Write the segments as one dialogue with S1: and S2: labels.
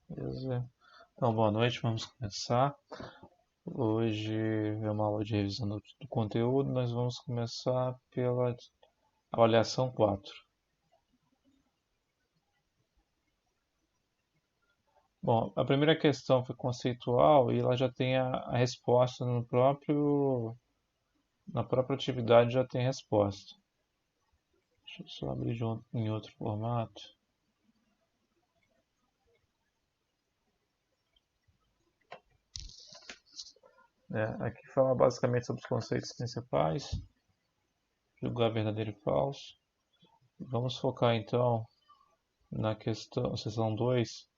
S1: Beleza. Então, boa noite, vamos começar. Hoje é uma aula de revisão do conteúdo. Nós vamos começar pela avaliação 4. Bom, a primeira questão foi conceitual e ela já tem a resposta na própria atividade já tem resposta. Deixa eu só abrir em outro formato. Aqui fala basicamente sobre os conceitos principais, julgar verdadeiro e falso. Vamos focar então na questão, seção 2,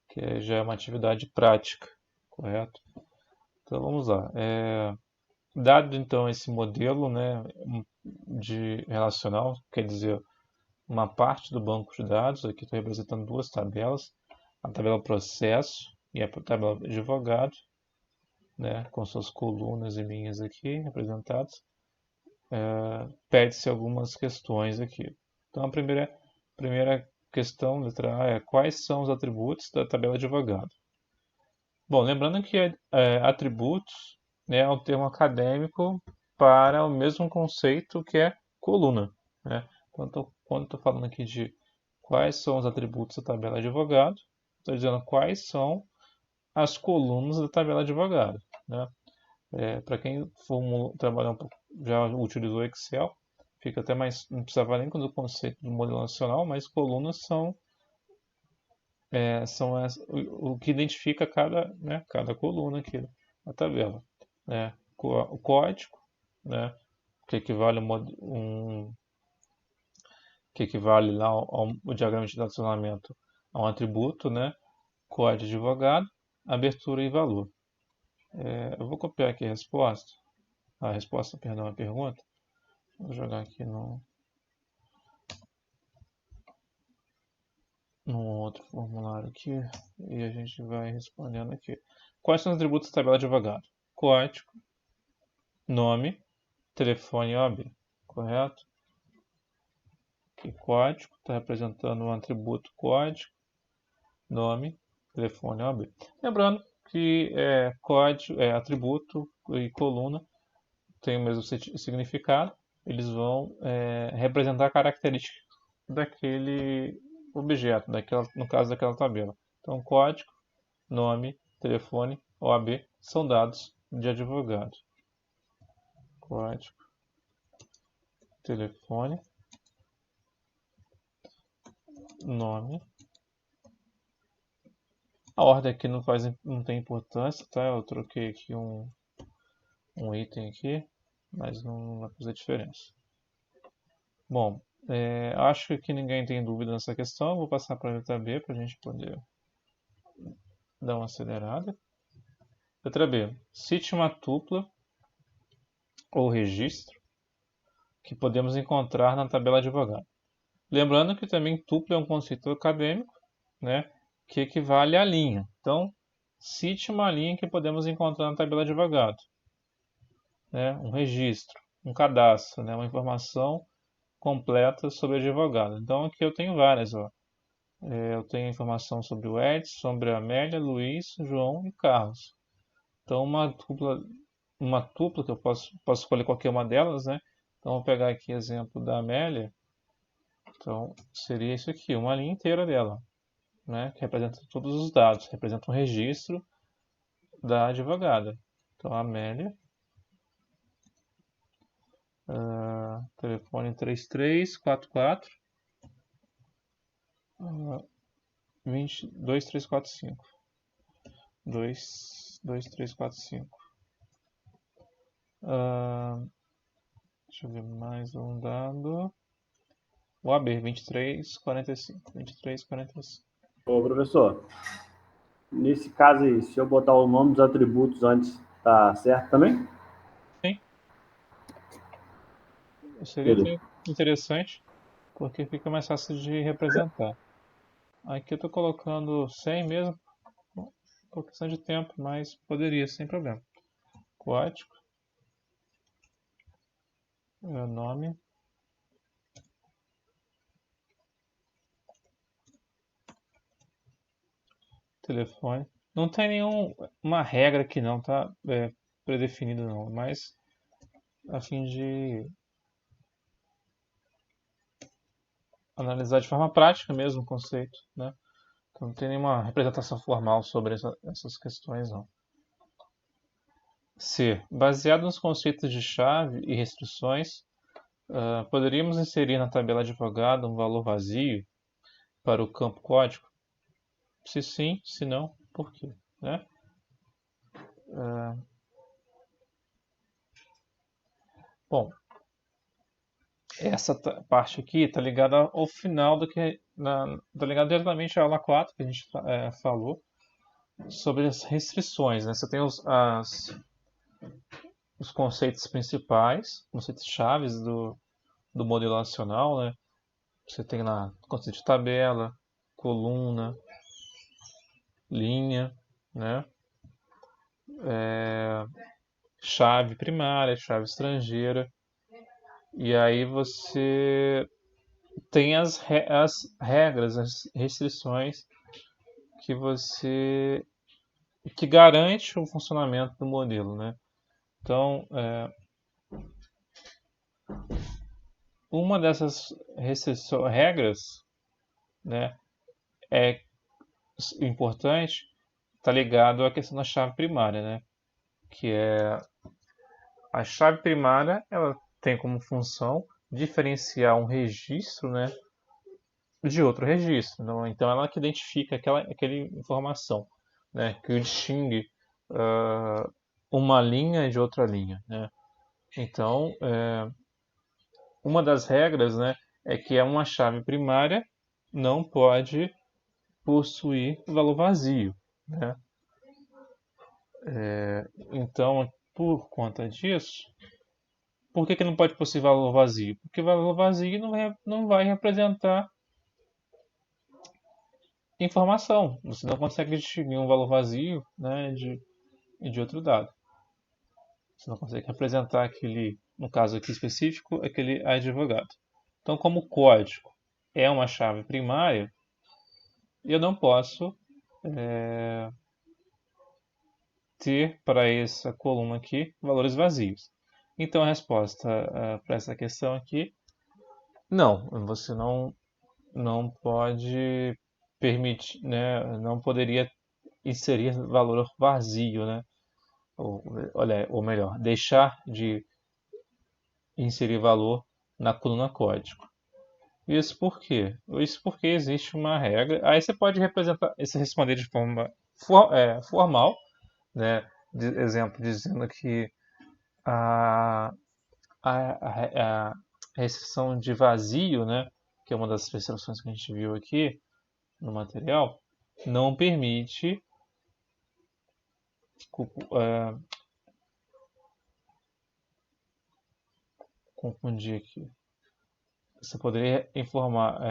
S1: que já é uma atividade prática, correto? Então vamos lá. Dado então esse modelo, né, de relacional, quer dizer, uma parte do banco de dados, aqui estou representando duas tabelas, a tabela processo e a tabela advogado, né, com suas colunas e linhas aqui representadas. Pede-se algumas questões aqui. Então a primeira questão, letra A, é quais são os atributos da tabela advogado? Bom, lembrando que atributos, né, é um termo acadêmico para o mesmo conceito que é coluna, né? Quando estou falando aqui de quais são os atributos da tabela advogado, estou dizendo quais são as colunas da tabela advogado, né? Para quem trabalhar um pouco, já utilizou Excel, fica até mais, não precisava nem do conceito do modelo nacional, mas colunas são o que identifica cada coluna aqui na tabela. Né? O código, né? que equivale, que equivale lá ao diagrama de relacionamento a um atributo, né? Código de advogado, abertura e valor. Eu vou copiar aqui a resposta, perdão, a pergunta. Vou jogar aqui no outro formulário aqui e a gente vai respondendo aqui. Quais são os atributos da tabela de advogado? Código, nome, telefone e OAB, correto? Aqui, código está representando um atributo código, nome, telefone e OAB. Lembrando que código, atributo e coluna têm o mesmo significado, eles vão representar características daquele objeto, no caso daquela tabela. Então, código, nome, telefone, OAB são dados de advogado. Código, telefone, nome. A ordem aqui não tem importância, tá? Eu troquei aqui um item aqui, mas não vai fazer diferença. Bom, acho que aqui ninguém tem dúvida nessa questão. Vou passar para a letra B para a gente poder dar uma acelerada. Letra B. Cite uma tupla ou registro que podemos encontrar na tabela advogado. Lembrando que também tupla é um conceito acadêmico, né, que equivale à linha. Então, cite uma linha que podemos encontrar na tabela advogado. Né, um registro, um cadastro, né, uma informação completa sobre o advogado. Então, aqui eu tenho várias. Ó. Eu tenho informação sobre o Edson, sobre a Amélia, Luiz, João e Carlos. Então, uma tupla que eu posso escolher qualquer uma delas, né? Então, vou pegar aqui o exemplo da Amélia. Então, seria isso aqui, uma linha inteira dela, né? Que representa todos os dados, representa um registro da advogada. Então, Amélia, telefone 3344 2345. 22345. Deixa eu ver mais um dado. O AB 2345. 2345.
S2: Ô, professor, nesse caso aí, se eu botar o nome dos atributos antes, tá certo também?
S1: Sim, seria
S2: Beleza.
S1: até interessante, porque fica mais fácil de representar. Aqui eu estou colocando 100 mesmo, por questão de tempo, mas poderia sem problema. Código, nome, telefone. Não tem nenhuma regra aqui não, tá? Predefinida não, mas a fim de analisar de forma prática mesmo o conceito, né? Então não tem nenhuma representação formal sobre essas questões não. C. Baseado nos conceitos de chave e restrições, poderíamos inserir na tabela advogada um valor vazio para o campo código? Se sim, se não, por quê? Né? Bom, essa parte aqui está ligada ao final do que. Está ligada diretamente à aula 4 que a gente falou sobre as restrições. Né? Você tem os conceitos principais, conceitos chaves do modelo relacional. Né? Você tem lá o conceito de tabela, coluna, linha, né? Chave primária, chave estrangeira. E aí você tem as regras, as restrições que garante o funcionamento do modelo, né? Então, uma dessas regras, né, é importante, está ligado à questão da chave primária, né? Que é a chave primária, ela tem como função diferenciar um registro, né, de outro registro. Então, ela que identifica aquela informação, né, que distingue uma linha de outra linha, né? Então, uma das regras, né, é que uma chave primária não pode possuir valor vazio, né? Então, por conta disso, por que não pode possuir valor vazio? Porque valor vazio não vai representar informação. Você não consegue distinguir um valor vazio, né, de outro dado. Você não consegue representar aquele, no caso aqui específico, aquele advogado. Então, como o código é uma chave primária, eu não posso ter para essa coluna aqui valores vazios. Então, a resposta para essa questão aqui, não, você não pode permitir, né, não poderia inserir valor vazio, né? Ou melhor, deixar de inserir valor na coluna código. Isso por quê? Isso porque existe uma regra. Aí você pode responder de forma formal, né? Exemplo, dizendo que a, a restrição de vazio, né? Que é uma das restrições que a gente viu aqui no material, não permite confundir aqui. Você poderia informar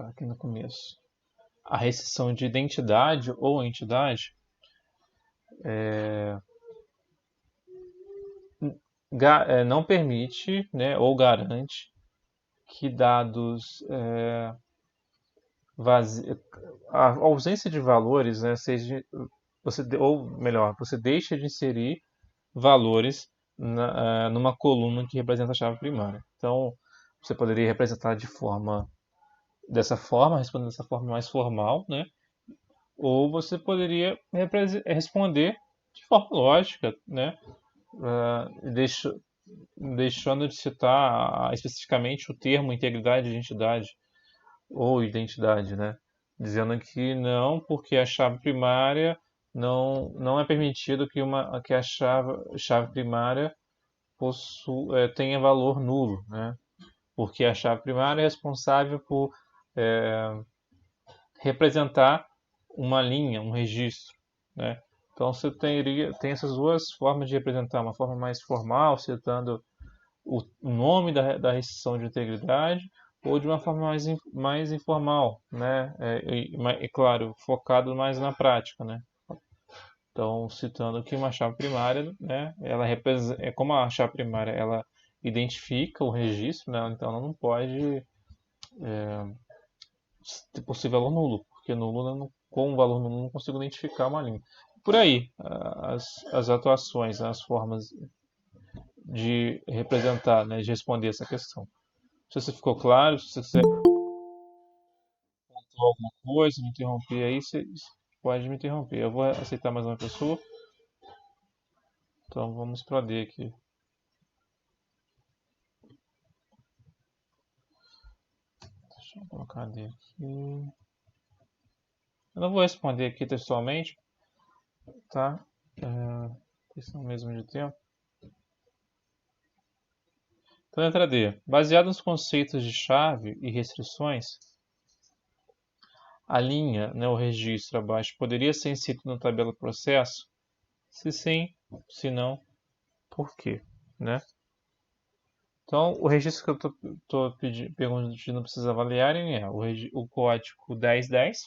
S1: aqui no começo. A restrição de identidade ou entidade não permite, né, ou garante que dados a ausência de valores, né, seja ou melhor, você deixa de inserir valores numa coluna que representa a chave primária. Então, você poderia representar dessa forma, respondendo dessa forma mais formal, né? Ou você poderia responder de forma lógica, né? Deixando de citar especificamente o termo integridade de identidade ou identidade, né? Dizendo que não, porque a chave primária não é permitido que a chave primária tenha valor nulo, né? Porque a chave primária é responsável por representar uma linha, um registro, né? Então você tem essas duas formas de representar, uma forma mais formal, citando o nome da restrição de integridade, ou de uma forma mais informal, né? Claro, focado mais na prática, né? Então, citando que uma chave primária, né? Ela como a chave primária, ela identifica o registro, né? Então ela não pode se possível valor nulo, porque nulo, com o valor nulo, eu não consigo identificar uma linha. Por aí, as atuações, as formas de representar, né, de responder essa questão. Não sei se ficou claro, se você quiser pontuar alguma coisa, me interromper aí, você pode me interromper. Eu vou aceitar mais uma pessoa, então vamos para D aqui. Deixa eu colocar D aqui. Eu não vou responder aqui textualmente, tá? Questão mesmo de tempo. Então, letra D. Baseado nos conceitos de chave e restrições, a linha, né, o registro abaixo, poderia ser inserido na tabela processo? Se sim, se não, por quê? Né? Então, o registro que eu estou pedindo para vocês avaliarem é o código 1010,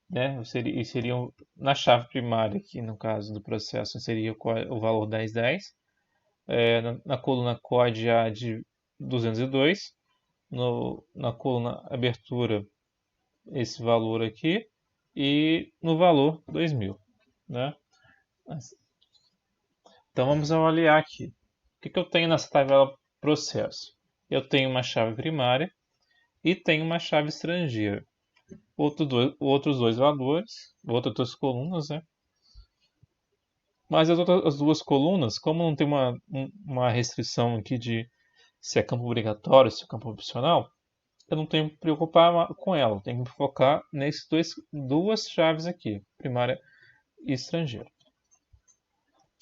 S1: né? Seriam na chave primária, aqui no caso do processo, seria o valor 1010. Na coluna COD A de 202, na coluna abertura, esse valor aqui, e no valor 2000. Né? Então vamos avaliar aqui. O que eu tenho nessa tabela processo? Eu tenho uma chave primária e tenho uma chave estrangeira. Outros dois valores, outras duas colunas, né? Mas as duas colunas, como não tem uma restrição aqui de se é campo obrigatório, se é campo opcional, eu não tenho que me preocupar com ela. Eu tenho que me focar nessas duas chaves aqui, primária e estrangeira.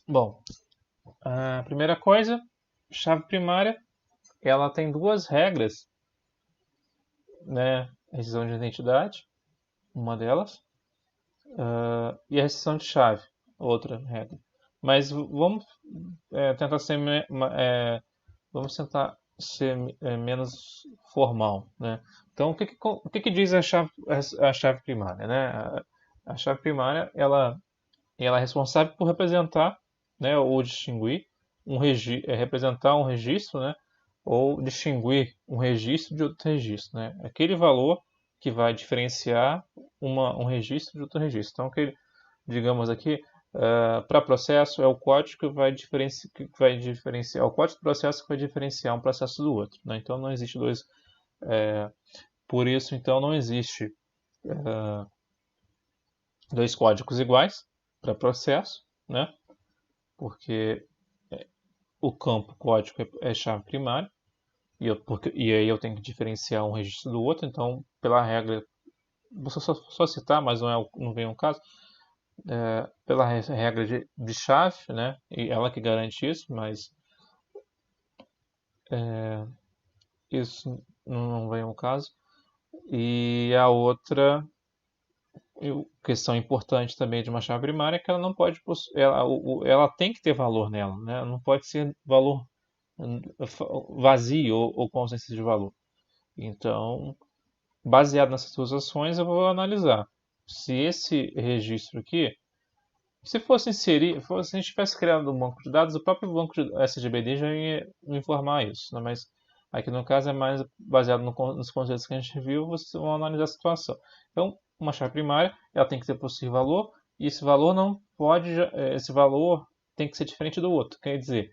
S1: Bom, a primeira coisa, chave primária, ela tem duas regras, né? Restrição de identidade, uma delas, e a restrição de chave, outra regra. Mas tentar ser, vamos tentar ser menos formal, né? Então, o que diz a chave primária, né? A chave primária, ela é responsável por representar, né, ou distinguir representar um registro, né, ou distinguir um registro de outro registro, né? Aquele valor que vai diferenciar um registro de outro registro. Então, digamos aqui, para processo é o código que vai diferenciar, o código do processo que vai diferenciar um processo do outro, né? Então não existe dois, por isso então não existe dois códigos iguais para processo, né? Porque o campo código é chave primária e aí eu tenho que diferenciar um registro do outro, então pela regra, vou só citar, mas não vem um caso, pela regra de chave, né? E ela que garante isso, mas isso não vem ao caso. E a outra questão importante também de uma chave primária é que ela não pode ela tem que ter valor nela, né? Não pode ser valor vazio ou com ausência de valor. Então, baseado nessas duas ações, eu vou analisar se esse registro aqui, se fosse inserir, se a gente tivesse criado um banco de dados, o próprio banco de SGBD já ia me informar isso, né? Mas aqui no caso é mais baseado nos conceitos que a gente viu, vocês vão analisar a situação. Então, uma chave primária, ela tem que ter possível valor, e esse valor não pode, esse valor tem que ser diferente do outro. Quer dizer,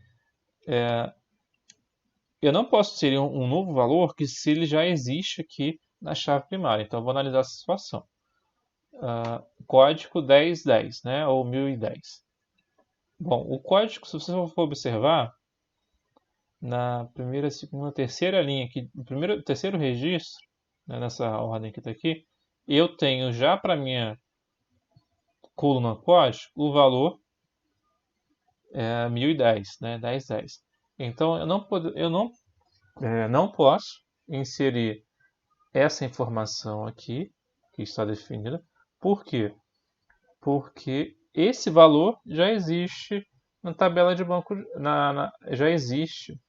S1: eu não posso inserir um novo valor que se ele já existe aqui na chave primária. Então, eu vou analisar essa situação. Código 1010, né, ou 1010. Bom, o código, se você for observar, na primeira, segunda, terceira linha aqui, no terceiro registro, né, nessa ordem que está aqui, eu tenho já para minha coluna código o valor 1010, né, 1010. Então eu não posso inserir essa informação aqui, que está definida. Por quê? Porque esse valor já existe na tabela de banco, já existe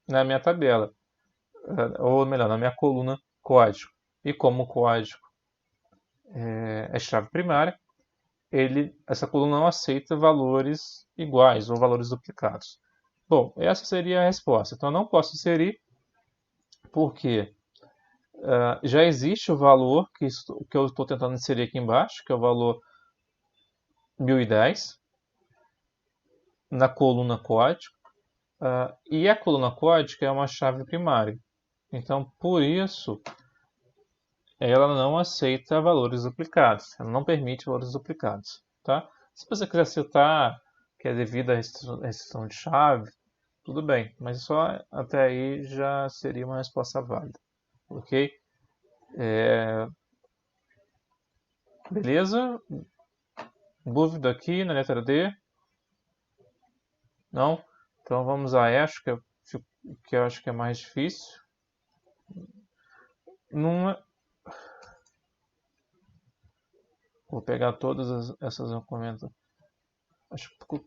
S1: na minha tabela, ou melhor, na minha coluna código. E como o código é chave primária, essa coluna não aceita valores iguais ou valores duplicados. Bom, essa seria a resposta. Então eu não posso inserir Por quê? Já existe o valor que eu estou tentando inserir aqui embaixo, que é o valor 1010, na coluna código. E a coluna código é uma chave primária. Então, por isso, ela não aceita valores duplicados. Ela não permite valores duplicados. Tá? Se você quiser citar que é devido à restrição de chave, tudo bem. Mas só até aí já seria uma resposta válida. Ok? Beleza? Dúvida aqui na letra D? Não? Então vamos a E, que eu acho que é mais difícil. Numa... Vou pegar todas essas encomendas.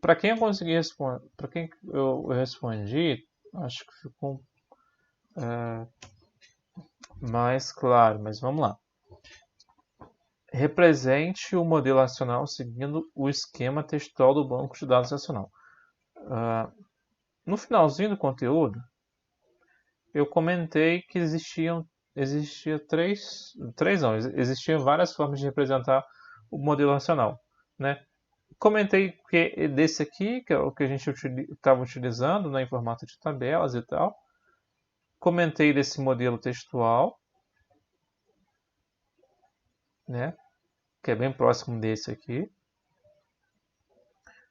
S1: Para quem eu consegui responder, para quem eu respondi, acho que ficou mais claro, mas vamos lá. Represente o modelo acional seguindo o esquema textual do banco de dados acional. No finalzinho do conteúdo, eu comentei que existiam várias formas de representar o modelo racional, né? Comentei que desse aqui, que é o que a gente estava utilizando, né, em formato de tabelas e tal. Comentei desse modelo textual, né, que é bem próximo desse aqui.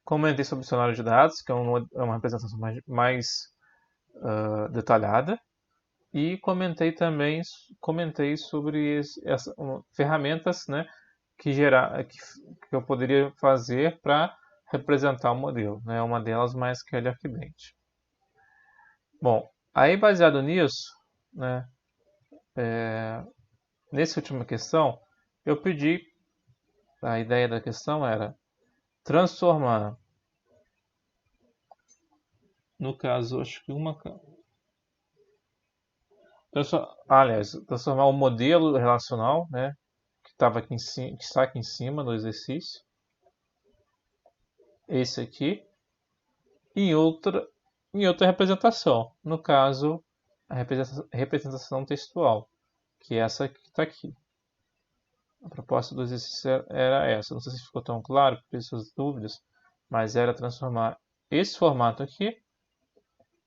S1: Comentei sobre o dicionário de dados, que é uma representação mais detalhada. E comentei sobre ferramentas, né, que eu poderia fazer para representar o modelo, né? Uma delas mais que ele Arquidente. Bom, aí baseado nisso, né, nessa última questão, eu pedi, a ideia da questão era transformar, no caso, acho que transformar o modelo relacional, né, que está aqui em cima do exercício, esse aqui, em outra representação, no caso, a representação textual, que é essa que está aqui. A proposta do exercício era essa. Não sei se ficou tão claro, por suas dúvidas, mas era transformar esse formato aqui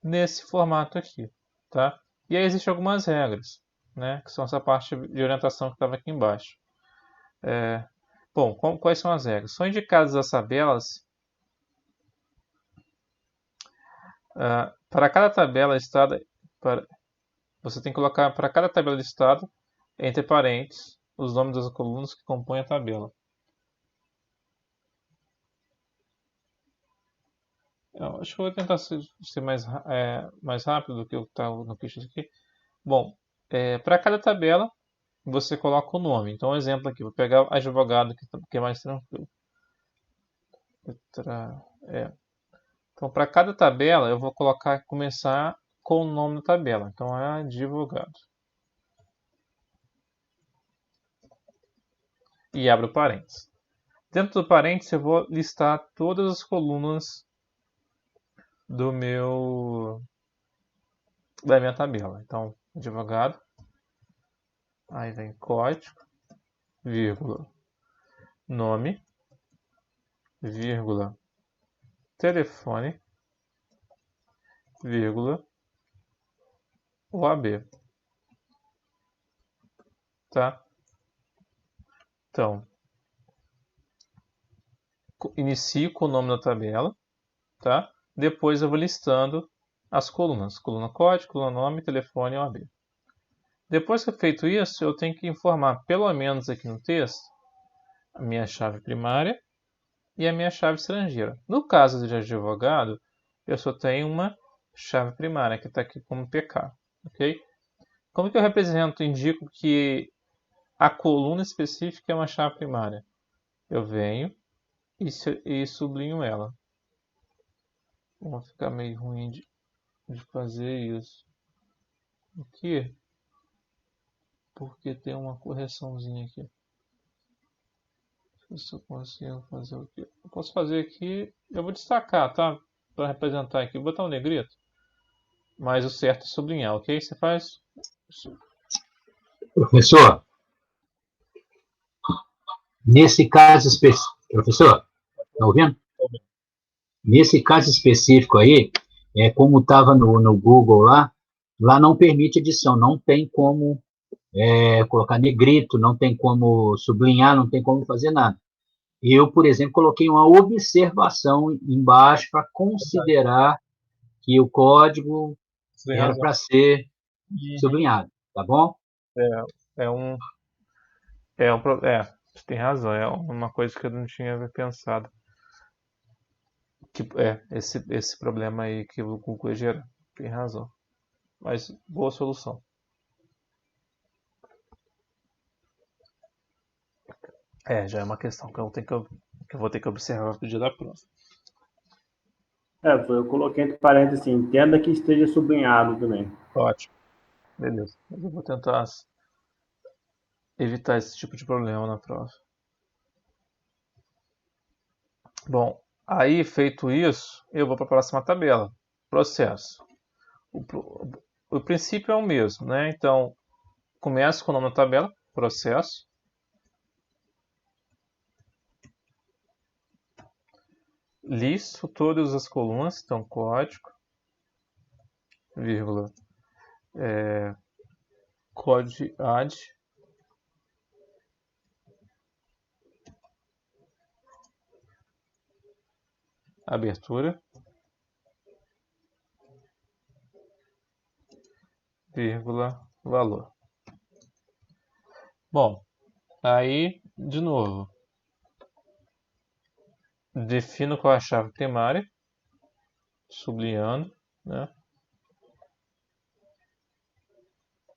S1: nesse formato aqui, tá? E aí existem algumas regras, né? Que são essa parte de orientação que estava aqui embaixo. Bom, quais são as regras? São indicadas as tabelas para cada tabela listada. Você tem que colocar para cada tabela listada, entre parênteses, os nomes das colunas que compõem a tabela. Eu acho que eu vou tentar ser mais rápido do que eu estava no quiz aqui. Bom, para cada tabela, você coloca o nome. Então, um exemplo aqui, vou pegar advogado, que é mais tranquilo. Então, para cada tabela, eu vou começar com o nome da tabela. Então, é advogado. E abro parênteses. Dentro do parênteses, eu vou listar todas as colunas da minha tabela. Então, advogado, aí vem código, vírgula, nome, vírgula, telefone, vírgula, OAB. Tá? Então, inicio com o nome da tabela, tá? Depois eu vou listando as colunas. Coluna código, coluna nome, telefone e OAB. Depois que é feito isso, eu tenho que informar, pelo menos aqui no texto, a minha chave primária e a minha chave estrangeira. No caso de advogado, eu só tenho uma chave primária, que está aqui como PK. Ok? Como que eu indico que a coluna específica é uma chave primária? Eu venho e sublinho ela. Vai ficar meio ruim de fazer isso. Aqui, porque tem uma correçãozinha aqui. Deixa eu ver se eu consigo fazer o quê? Eu posso fazer aqui, eu vou destacar, tá? Para representar aqui, vou botar um negrito. Mas o certo é sublinhar, ok? Você faz
S3: Professor, nesse caso específico, professor, está ouvindo? Nesse caso específico aí, como estava no Google lá não permite edição, não tem como colocar negrito, não tem como sublinhar, não tem como fazer nada. Eu, por exemplo, coloquei uma observação embaixo para considerar que o código
S1: Você tem
S3: era
S1: razão.
S3: para ser
S1: Uhum.
S3: sublinhado, tá bom?
S1: É um, você tem razão, é uma coisa que eu não tinha pensado. Tipo, esse problema aí que o Google gera. Tem razão. Mas boa solução. Já é uma questão que eu vou ter que observar no dia da prova.
S2: Eu coloquei entre parênteses assim, entenda que esteja sublinhado também.
S1: Ótimo. Beleza. Mas eu vou tentar evitar esse tipo de problema na prova. Bom, aí feito isso, eu vou para a próxima tabela. Processo. O princípio é o mesmo, né? Então, começo com o nome da tabela, processo. Listo todas as colunas, então código, vírgula, code add, abertura, vírgula, valor. Bom, aí, de novo, defino qual é a chave primária, sublinhando, né?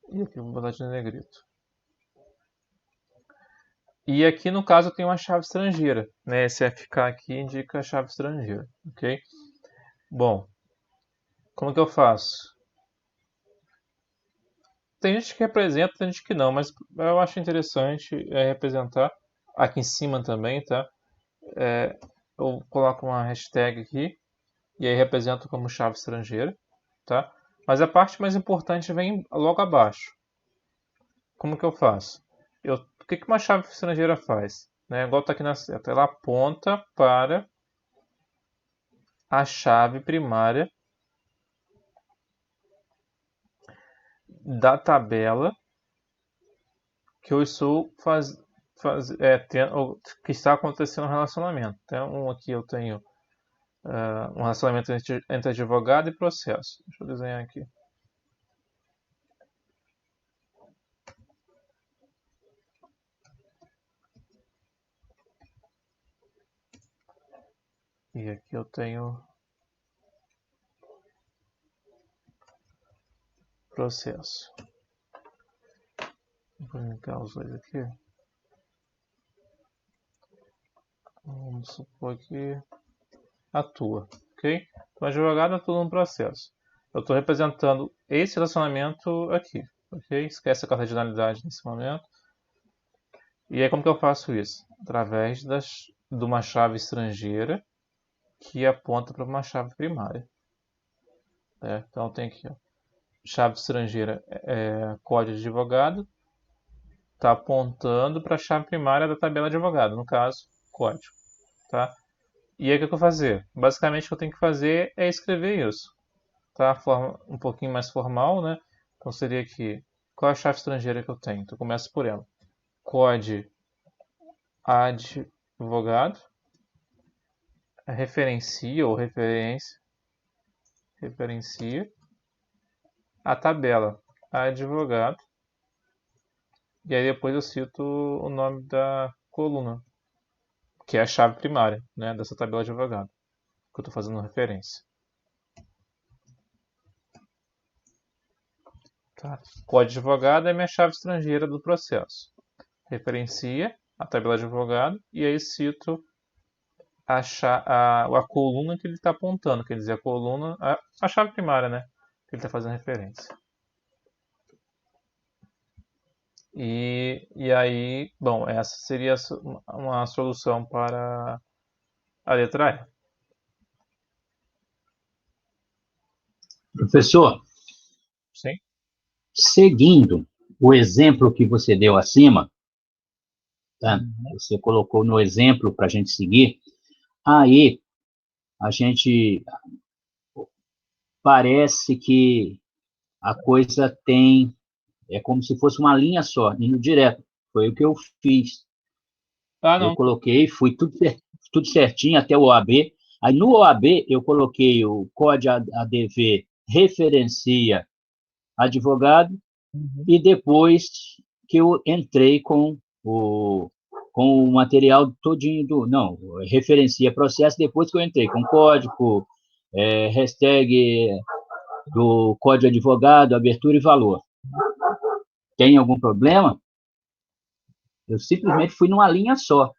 S1: E aqui eu vou botar de negrito. E aqui no caso eu tenho uma chave estrangeira, né? Esse FK aqui indica a chave estrangeira, ok? Bom, como que eu faço? Tem gente que representa, tem gente que não, mas eu acho interessante representar aqui em cima também, tá? Eu coloco uma hashtag aqui e aí represento como chave estrangeira, tá? Mas a parte mais importante vem logo abaixo. Como que eu faço? O que uma chave estrangeira faz? Né? Igual está aqui na seta, ela aponta para a chave primária da tabela que eu estou que está acontecendo no relacionamento. Então, aqui eu tenho um relacionamento entre advogado e processo. Deixa eu desenhar aqui. E aqui eu tenho processo. Vou linkar os dois aqui. Vamos supor que atua, ok? Então, advogado atua no processo. Eu estou representando esse relacionamento aqui, ok? Esquece a cardinalidade nesse momento. E aí como que eu faço isso? Através de uma chave estrangeira que aponta para uma chave primária. Então tem aqui, ó, chave estrangeira código de advogado, está apontando para a chave primária da tabela de advogado, no caso, código. Tá? E aí o que eu vou fazer? Basicamente o que eu tenho que fazer é escrever isso. Tá? Forma um pouquinho mais formal, né? Então seria aqui, qual é a chave estrangeira que eu tenho? Então eu começo por ela. Code advogado, referencia ou referencia a tabela advogado, e aí depois eu cito o nome da coluna, que é a chave primária, né, dessa tabela de advogado, que eu estou fazendo referência. Tá. Código de advogado é minha chave estrangeira do processo. Referencia a tabela de advogado e aí cito a coluna que ele está apontando, quer dizer, a coluna, a chave primária, né, que ele está fazendo referência. E aí, bom, essa seria uma solução para a letra E.
S3: Professor,
S1: Sim?
S3: seguindo o exemplo que você deu acima, tá? Você colocou no exemplo para a gente seguir, aí a gente parece que a coisa é como se fosse uma linha só, indo direto. Foi o que eu fiz. Eu coloquei, fui tudo certinho até o OAB. Aí no OAB eu coloquei o código ADV referencia advogado, e depois que eu entrei com o material todinho não, referencia processo, depois que eu entrei com código, hashtag do código advogado, abertura e valor. Tem algum problema? Eu simplesmente fui numa linha só.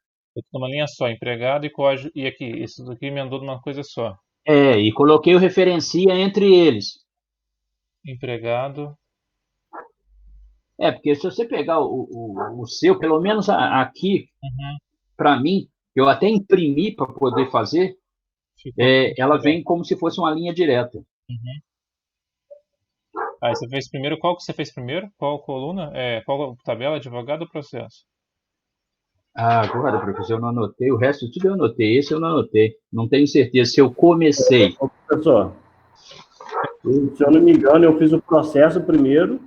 S1: Uma linha só, empregado e código, e aqui, isso daqui emendou numa coisa só.
S3: E coloquei o referencia entre eles.
S1: Empregado.
S3: Porque se você pegar o seu, pelo menos aqui, para mim, eu até imprimi para poder fazer, ela vem como se fosse uma linha direta.
S1: Aí você fez primeiro, qual que você fez primeiro? Qual coluna? Qual tabela, advogado ou processo?
S3: Agora, professor, eu não anotei. O resto tudo eu anotei. Esse eu não anotei. Não tenho certeza se eu comecei.
S2: Professor, se eu não me engano, eu fiz o processo primeiro,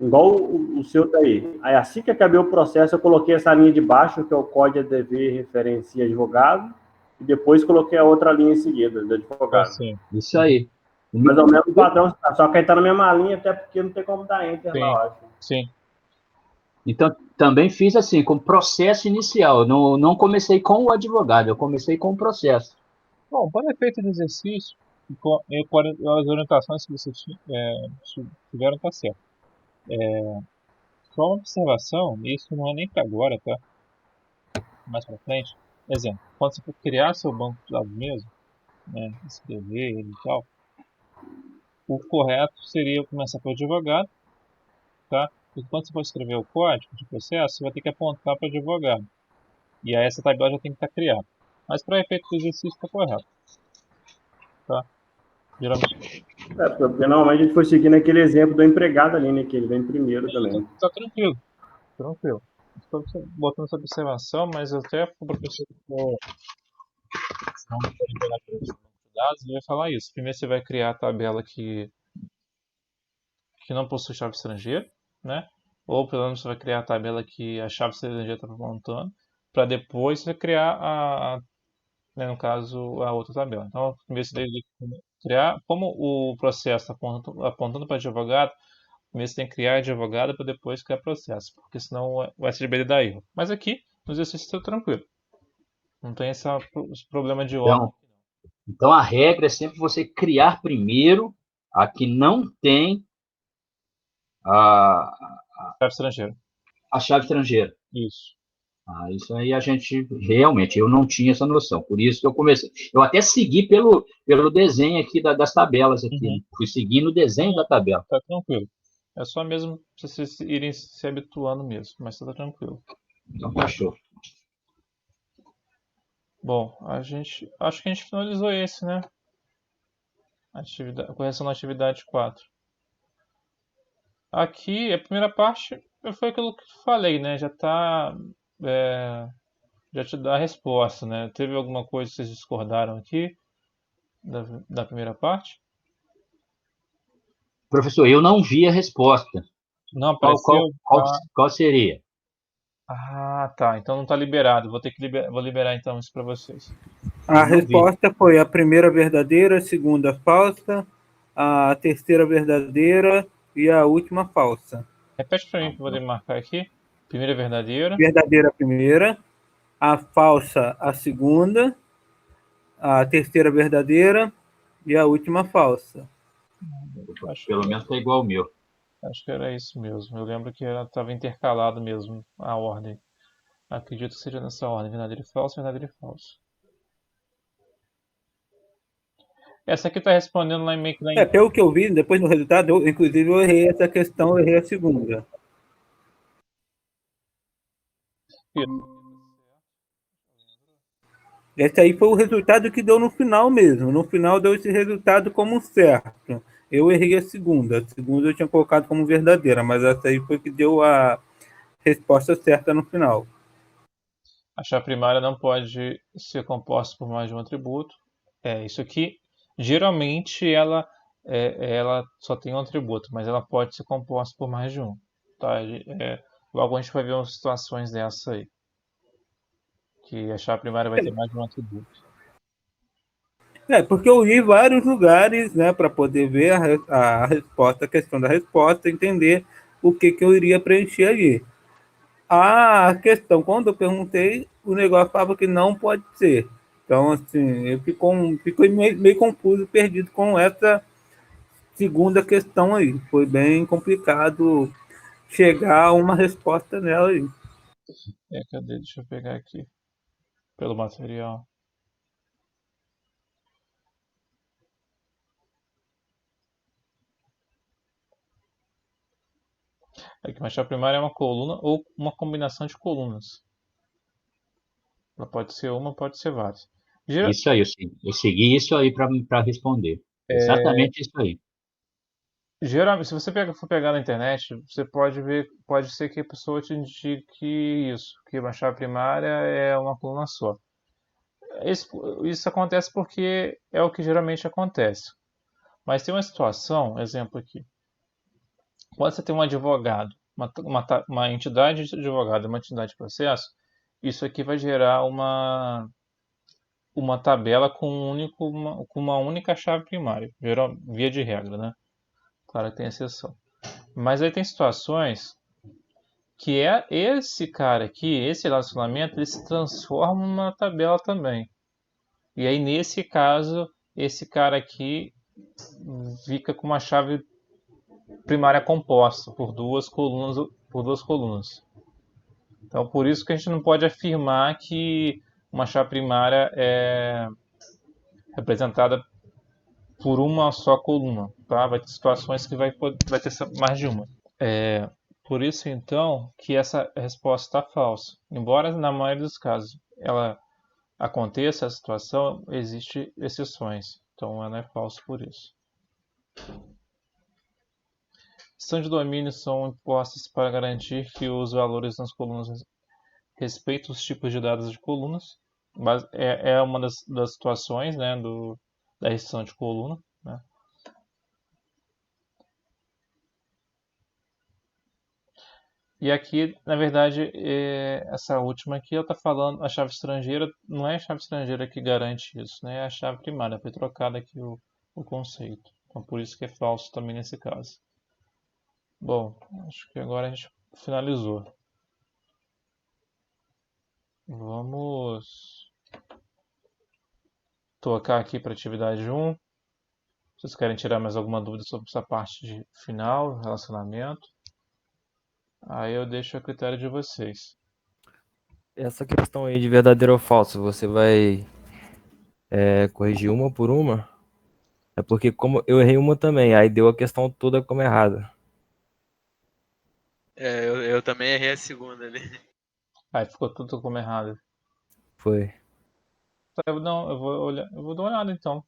S2: igual o seu tá aí. Aí, assim que acabei o processo, eu coloquei essa linha de baixo, que é o código ADV referencia advogado, e depois coloquei a outra linha em seguida, do advogado.
S3: Isso aí.
S2: Mais ou menos o padrão, só que aí tá na mesma linha, até porque não tem como dar enter lá, eu acho.
S1: Sim.
S3: Então, também fiz assim, com processo inicial. Não comecei com o advogado, eu comecei com o processo.
S1: Bom, para efeito de exercício, as orientações que vocês tiveram está certo. Só uma observação, isso não é nem para agora, tá? Mais para frente. Exemplo, quando você for criar seu banco de dados mesmo, né, escrever ele e tal, o correto seria começar pelo advogado, tá? E quando você for escrever o código de processo, você vai ter que apontar para o advogado. E aí essa tabela já tem que estar criada. Mas para efeito do exercício está correto. Tá? Geralmente.
S2: Porque normalmente a gente foi seguindo aquele exemplo do empregado ali, né? Que ele vem primeiro também.
S1: Tá tranquilo. Tranquilo. Estou botando essa observação, mas até para o professor que for liberar dados, ele vai falar isso. Primeiro você vai criar a tabela que não possui chave estrangeira, né? Ou pelo menos você vai criar a tabela que a chave estrangeira está montando, para depois você criar né, no caso, a outra tabela. Então, primeiro você deve criar, como o processo está apontando para advogado, primeiro você tem que criar advogado para depois criar processo, porque senão vai ser de dar erro. Mas aqui, no exercício está tranquilo. Não tem esse problema de ordem.
S3: Então, a regra é sempre você criar primeiro a que não tem a
S1: chave estrangeira.
S3: A chave estrangeira.
S1: Isso.
S3: Isso aí a gente, realmente, eu não tinha essa noção, por isso que eu comecei. Eu até segui pelo desenho aqui das tabelas aqui, fui seguindo o desenho da tabela.
S1: Tá tranquilo. É só mesmo vocês irem se habituando mesmo, mas tá tranquilo.
S3: Então tá show.
S1: Bom, acho que a gente finalizou esse, né? Correção na atividade 4. Aqui, a primeira parte foi aquilo que eu falei, né? Já te dá a resposta, né? Teve alguma coisa que vocês discordaram aqui da primeira parte?
S3: Professor, eu não vi a resposta.
S1: Não apareceu?
S3: Qual seria?
S1: Tá. Então não está liberado. Vou liberar então isso para vocês.
S4: A resposta foi a primeira verdadeira, a segunda falsa, a terceira verdadeira e a última falsa.
S1: Repete para mim para poder marcar aqui. Primeira verdadeira.
S4: Verdadeira a primeira, a falsa a segunda, a terceira verdadeira e a última falsa.
S3: Pelo menos tá igual ao meu.
S1: Acho que era isso mesmo. Eu lembro que estava intercalado mesmo a ordem. Acredito que seja nessa ordem. Verdadeiro e falso, verdadeiro e falso. Essa aqui está respondendo lá em meio que lá em...
S4: Pelo que eu vi, depois no resultado, inclusive eu errei essa questão, eu errei a segunda. Esse aí foi o resultado que deu no final mesmo. No final deu esse resultado como certo. eu errei a segunda. A segunda eu tinha colocado como verdadeira, mas essa aí foi que deu a resposta certa no final.
S1: A chave primária não pode ser composta por mais de um atributo. Isso aqui, geralmente ela só tem um atributo, mas ela pode ser composta por mais de um. Tá? Logo a gente vai ver umas situações dessa aí, que a chave primária vai ter mais de um atributo.
S4: Porque eu li vários lugares, né, para poder ver a resposta, a questão da resposta, entender o que eu iria preencher ali. A questão, quando eu perguntei, o negócio falava que não pode ser. Então, assim, eu fico meio confuso, perdido com essa segunda questão aí. Foi bem complicado chegar a uma resposta nela aí.
S1: Cadê? Deixa eu pegar aqui pelo material. Que uma chave primária é uma coluna ou uma combinação de colunas. Ela pode ser uma, pode ser várias.
S3: Isso aí, eu segui isso aí para responder. Exatamente isso aí.
S1: Geralmente, se você for pegar na internet, você pode ver, pode ser que a pessoa te indique isso, que uma chave primária é uma coluna só. Isso acontece porque é o que geralmente acontece. Mas tem uma situação, exemplo aqui. Quando você tem um advogado, uma entidade de advogado, uma entidade de processo, isso aqui vai gerar uma tabela com uma única chave primária, via de regra, né? Claro que tem exceção. Mas aí tem situações que esse cara aqui, esse relacionamento, ele se transforma numa tabela também. E aí, nesse caso, esse cara aqui fica com uma chave primária composta por duas colunas. Então, por isso que a gente não pode afirmar que uma chave primária é representada por uma só coluna, tá? Vai ter situações que vai ter mais de uma. Por isso, então, que essa resposta está falsa. Embora, na maioria dos casos, ela aconteça a situação, existem exceções. Então, ela é falsa por isso. Extensão de domínio são impostas para garantir que os valores nas colunas respeitem os tipos de dados de colunas. Mas é uma das situações, né, da restrição de coluna. Né? E aqui, na verdade, essa última aqui, ela está falando, a chave estrangeira, não é a chave estrangeira que garante isso, né? É a chave primária, foi trocado aqui o conceito. Então, por isso que é falso também nesse caso. Bom, acho que agora a gente finalizou. Vamos tocar aqui para atividade 1. Vocês querem tirar mais alguma dúvida sobre essa parte de final, relacionamento? Aí eu deixo a critério de vocês.
S5: Essa questão aí de verdadeiro ou falso, você vai corrigir uma por uma? É porque como eu errei uma também, aí deu a questão toda como errada.
S6: Eu também errei a segunda ali.
S1: Aí ficou tudo como errado.
S5: Foi.
S1: Não, eu vou dar uma olhada então.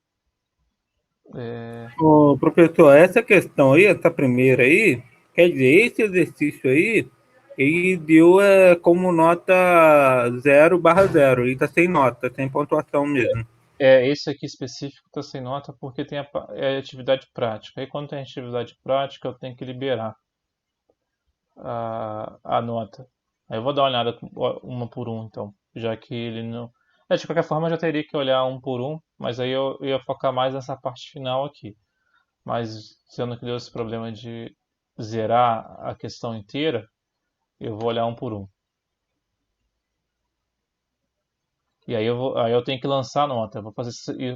S4: Ô, professor, essa questão aí, essa primeira aí, quer dizer, esse exercício aí, ele deu como nota 0/0, ele está sem nota, sem pontuação mesmo.
S1: Esse aqui específico está sem nota porque tem a atividade prática. Aí quando tem atividade prática, eu tenho que liberar a nota. Aí eu vou dar uma olhada uma por um, então, já que ele não. De qualquer forma, eu já teria que olhar um por um, mas aí eu ia focar mais nessa parte final aqui. Mas sendo que deu esse problema de zerar a questão inteira, eu vou olhar um por um. E aí eu tenho que lançar a nota. Eu vou fazer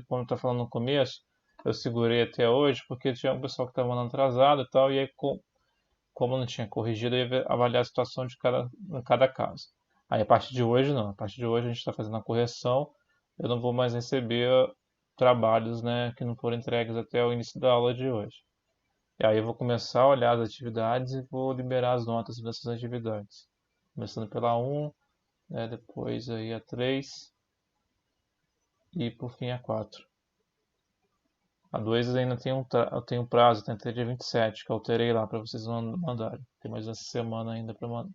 S1: como eu tô falando no começo, eu segurei até hoje porque tinha um pessoal que estava andando atrasado e tal, e aí como eu não tinha corrigido, eu ia avaliar a situação em cada caso. Aí a partir de hoje não, a partir de hoje a gente está fazendo a correção, eu não vou mais receber trabalhos, né, que não foram entregues até o início da aula de hoje. E aí eu vou começar a olhar as atividades e vou liberar as notas dessas atividades. Começando pela 1, né, depois aí a 3 e por fim a 4. A 2 ainda tem um prazo, tem até dia 27, que eu alterei lá para vocês mandarem. Tem mais essa semana ainda para mandar.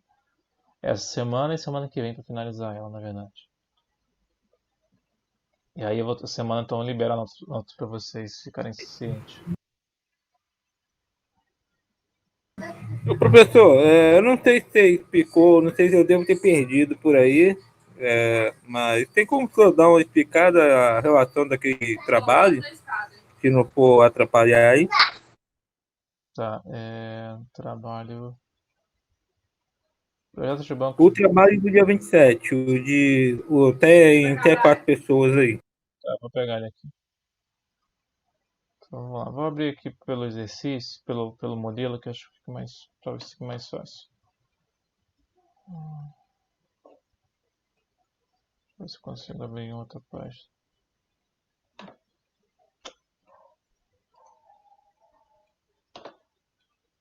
S1: Essa semana e semana que vem para finalizar ela, na verdade. E aí, semana então libera notas para vocês ficarem cientes.
S4: Ô, professor, eu não sei se ficou, não sei se eu devo ter perdido por aí, mas tem como o senhor dar uma explicada a relação daquele trabalho, se não for atrapalhar aí?
S1: Tá, trabalho. Projeto de banco.
S4: O trabalho do dia 27, tem até 4 pessoas aí.
S1: Tá, vou pegar ele aqui. Então, vamos lá. Vou abrir aqui pelo exercício, pelo modelo, que acho que fica talvez fique mais fácil. Deixa eu ver se eu consigo abrir em outra página.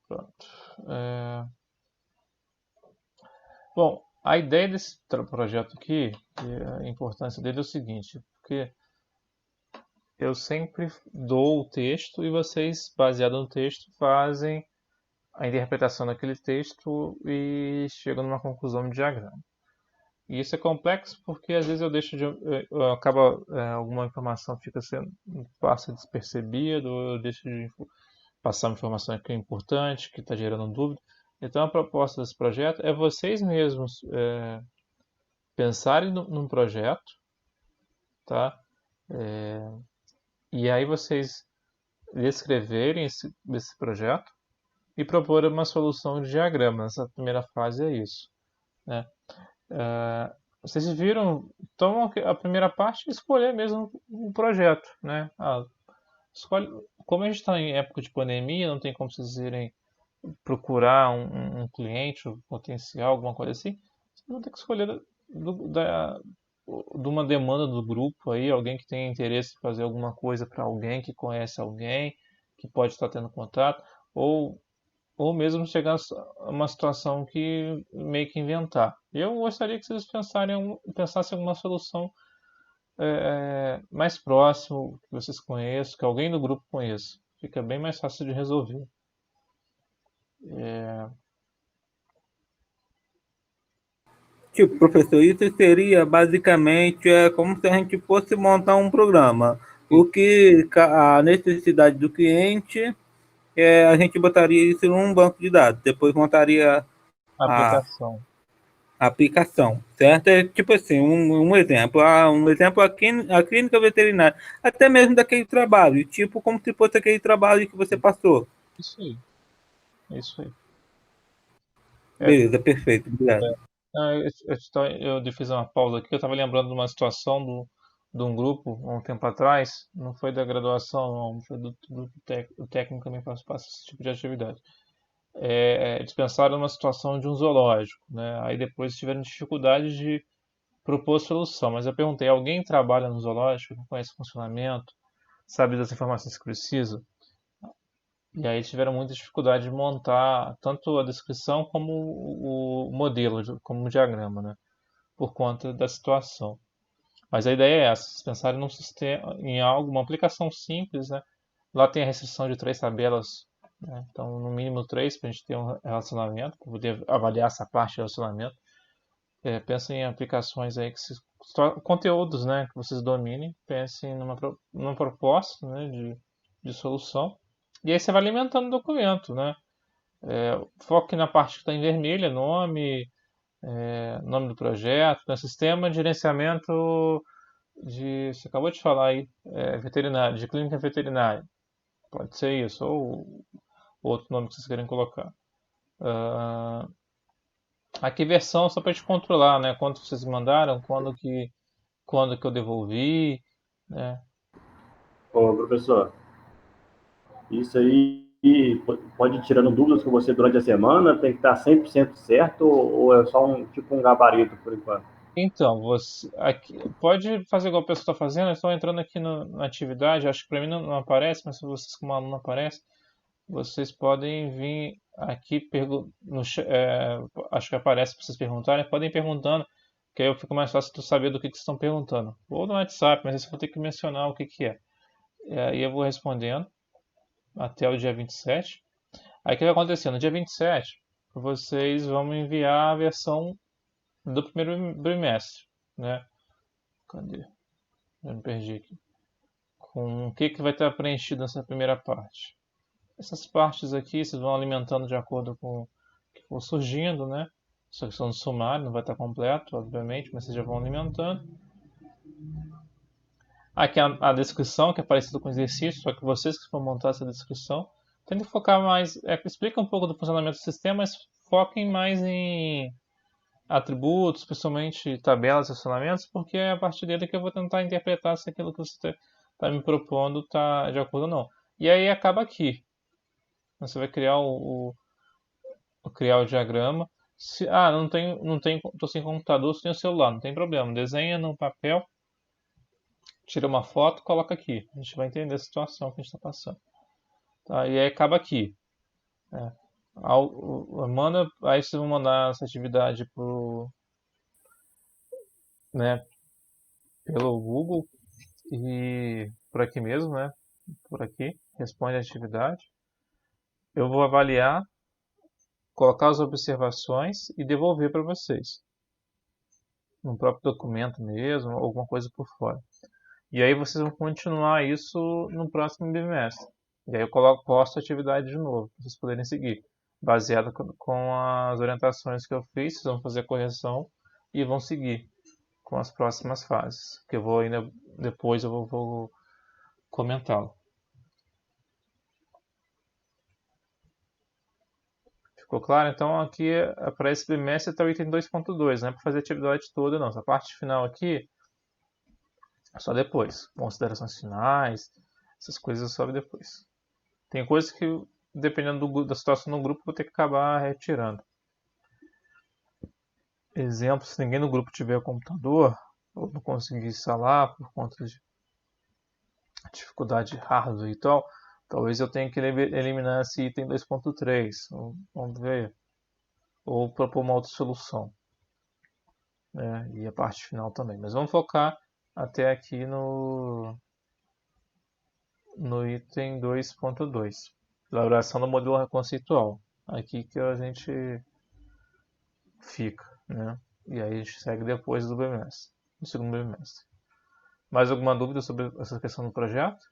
S1: Pronto. Bom, a ideia desse projeto aqui, a importância dele é o seguinte, porque eu sempre dou o texto e vocês, baseado no texto, fazem a interpretação daquele texto e chegam numa conclusão de diagrama. E isso é complexo porque às vezes acaba alguma informação passa despercebido, ou eu deixo de passar uma informação que é importante, que está gerando dúvida. Então a proposta desse projeto é vocês mesmos pensarem num projeto, tá? E aí vocês descreverem esse projeto e propor uma solução de diagrama. Essa primeira fase é isso, né? Vocês viram, então a primeira parte é escolher mesmo o projeto, né? Como a gente está em época de pandemia, não tem como vocês irem procurar um cliente potencial, alguma coisa assim, vocês vão ter que escolher de uma demanda do grupo aí, alguém que tem interesse em fazer alguma coisa para alguém, que conhece alguém, que pode estar tendo contato, ou mesmo chegar a uma situação que meio que inventar. Eu gostaria que vocês pensassem em alguma solução mais próximo, que vocês conheçam, que alguém do grupo conheça. Fica bem mais fácil de resolver.
S4: Tipo, professor, isso seria basicamente como se a gente fosse montar um programa. O que a necessidade do cliente, a gente botaria isso num banco de dados, depois montaria a aplicação, certo? É tipo assim, um exemplo, a clínica veterinária, até mesmo daquele trabalho, tipo como se fosse aquele trabalho que você passou.
S1: Isso aí. É isso aí.
S4: Beleza, perfeito, obrigado.
S1: Eu fiz uma pausa aqui, eu estava lembrando de uma situação de um grupo, há um tempo atrás, não foi da graduação, não, foi do técnico, o técnico também faz esse tipo de atividade. Eles pensaram numa situação de um zoológico, né? Aí depois tiveram dificuldade de propor solução, mas eu perguntei, alguém trabalha no zoológico, conhece o funcionamento, sabe das informações que precisa? E aí tiveram muita dificuldade de montar tanto a descrição como o modelo, como o diagrama, né? Por conta da situação. Mas a ideia é essa, vocês pensarem num sistema, em algo, uma aplicação simples, né? Lá tem a restrição de 3 tabelas, né? Então no mínimo 3 para a gente ter um relacionamento, para poder avaliar essa parte de relacionamento. Pensem em aplicações aí conteúdos, né, que vocês dominem, pensem numa proposta, né, de solução. E aí você vai alimentando o documento, né? Foque na parte que está em vermelho, nome do projeto, né? Sistema de gerenciamento você acabou de falar aí, veterinário, de clínica veterinária. Pode ser isso, ou outro nome que vocês querem colocar. Aqui versão só para te controlar, né? Quanto vocês mandaram, quando que eu devolvi, né?
S2: Ô, professor, isso aí pode ir tirando dúvidas com você durante a semana? Tem que estar 100% certo ou é só um gabarito por enquanto?
S1: Então, você aqui, pode fazer igual o pessoal está fazendo. Eu estou entrando aqui na atividade. Acho que para mim não aparece, mas se vocês como aluno aparece, vocês podem vir aqui acho que aparece para vocês perguntarem. Podem ir perguntando, que aí eu fico mais fácil de saber do que vocês estão perguntando. Ou no WhatsApp, mas aí você vai ter que mencionar o que é. E aí eu vou respondendo até o dia 27. Aí o que vai acontecer? No dia 27, vocês vão me enviar a versão do primeiro bimestre, né? Cadê? Eu me perdi aqui. Com o que vai estar preenchido nessa primeira parte. Essas partes aqui vocês vão alimentando de acordo com o que for surgindo, né? Essa questão do sumário não vai estar completo, obviamente, mas vocês já vão alimentando. Aqui a descrição, que é parecida com o exercício, só que vocês que vão montar essa descrição. Tentem focar mais, explica um pouco do funcionamento do sistema, mas foquem mais em atributos, principalmente tabelas, relacionamentos, porque é a partir dele que eu vou tentar interpretar se aquilo que você está me propondo está de acordo ou não. E aí acaba aqui. Você vai criar criar o diagrama. Não tem, tô sem computador, você tem o celular, não tem problema. Desenha no papel, tira uma foto, coloca aqui. A gente vai entender a situação que a gente está passando. Tá? E aí acaba aqui. Aí vocês vão mandar essa atividade né, pelo Google e por aqui mesmo, né? Por aqui, responde a atividade. Eu vou avaliar, colocar as observações e devolver para vocês. No próprio documento mesmo, alguma coisa por fora. E aí vocês vão continuar isso no próximo bimestre. E aí eu posto a atividade de novo, para vocês poderem seguir. Baseado com as orientações que eu fiz, vocês vão fazer a correção e vão seguir com as próximas fases. Que eu vou ainda, depois eu vou comentá-lo. Ficou claro? Então aqui para esse bimestre está o item 2.2, não é para fazer a atividade toda não. Essa parte final aqui só depois. Considerações finais, essas coisas só depois. Tem coisas que, dependendo da situação no grupo, vou ter que acabar retirando. Exemplo, se ninguém no grupo tiver computador, ou não conseguir instalar por conta de dificuldade de hardware e tal, talvez eu tenha que eliminar esse item 2.3. Vamos ver. Ou propor uma outra solução. Né? E a parte final também. Mas vamos focar até aqui no item 2.2. Elaboração do modelo conceitual. Aqui que a gente fica, né? E aí a gente segue depois do bimestre, do segundo bimestre. Mais alguma dúvida sobre essa questão do projeto?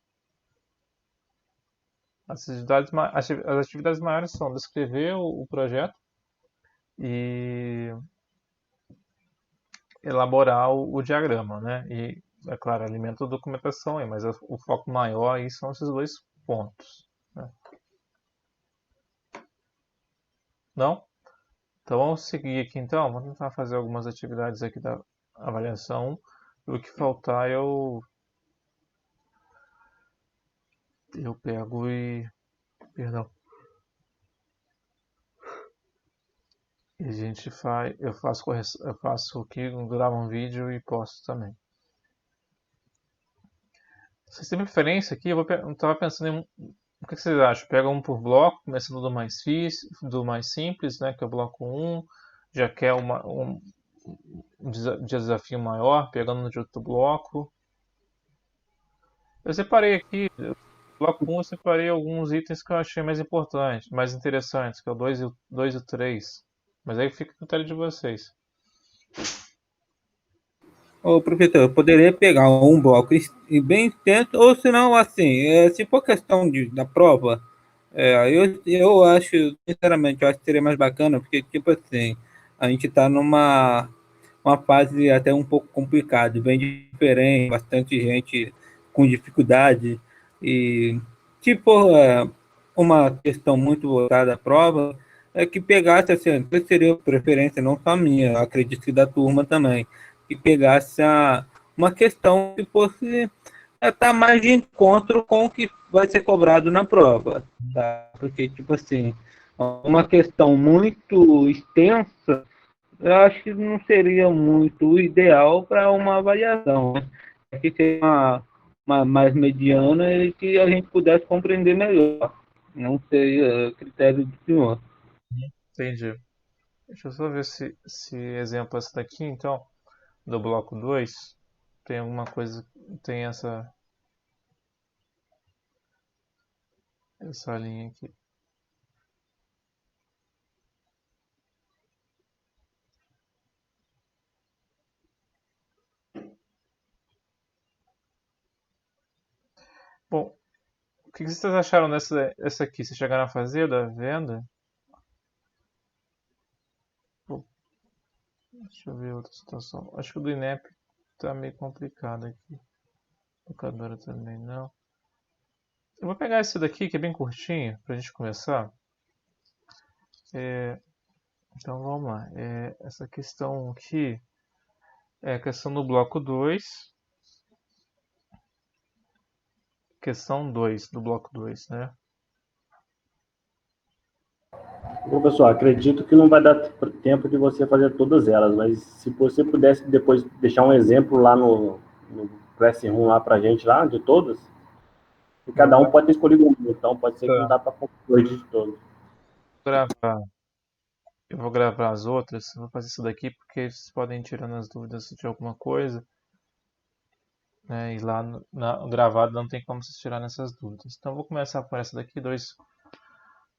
S1: As atividades maiores são descrever o projeto e elaborar o diagrama, né? E, é claro, alimenta a documentação aí, mas o foco maior aí são esses dois pontos. Né? Não? Então vamos seguir aqui então, vamos tentar fazer algumas atividades aqui da avaliação 1. O que faltar eu pego e... Perdão. E a gente faz... Eu faço correção, eu faço aqui, gravo um vídeo e posto também. Vocês têm preferência aqui? Eu estava pensando em... O que vocês acham? Pega um por bloco, começando do mais simples, né, que é o bloco 1. Já quer um desafio maior, pegando de outro bloco. Eu separei aqui, no bloco 1 eu separei alguns itens que eu achei mais importantes, mais interessantes, que é o 2 e o 3. Mas aí fica a critério de vocês.
S4: Ô, professor, eu poderia pegar um bloco bem extenso, ou se não, assim, se for questão da prova, eu acho, sinceramente, eu acho que seria mais bacana, porque, tipo assim, a gente está uma fase até um pouco complicada, bem diferente, bastante gente com dificuldade, e, tipo, uma questão muito voltada à prova, é que pegasse, assim, que seria preferência não só minha, eu acredito que da turma também, que pegasse uma questão que fosse estar mais de encontro com o que vai ser cobrado na prova, tá? Porque, tipo assim, uma questão muito extensa, eu acho que não seria muito ideal para uma avaliação, né? Que seria uma mais mediana e que a gente pudesse compreender melhor. Não seria critério do senhor.
S1: Entendi. Deixa eu só ver se exemplo esse daqui, então, do bloco 2, tem alguma coisa, tem essa essa linha aqui. Bom, o que vocês acharam dessa aqui? Vocês chegaram a fazer da venda? Pô, deixa eu ver outra situação. Acho que o do INEP tá meio complicado aqui. Locadora também não. Eu vou pegar esse daqui que é bem curtinho pra gente começar. Então vamos lá. Essa questão aqui é a questão do bloco 2. Questão 2 do bloco 2, né?
S2: Professor, acredito que não vai dar tempo de você fazer todas elas, mas se você pudesse depois deixar um exemplo lá no Classroom lá pra gente, lá, de todas, e cada um pode ter escolhido um, então pode ser que não
S1: Tá.
S2: dá para concluir de todos.
S1: Gravar. Eu vou gravar as outras. Eu vou fazer isso daqui porque vocês podem ir tirando as dúvidas de alguma coisa. Né? E lá no gravado não tem como vocês tirarem essas dúvidas. Então eu vou começar por essa daqui,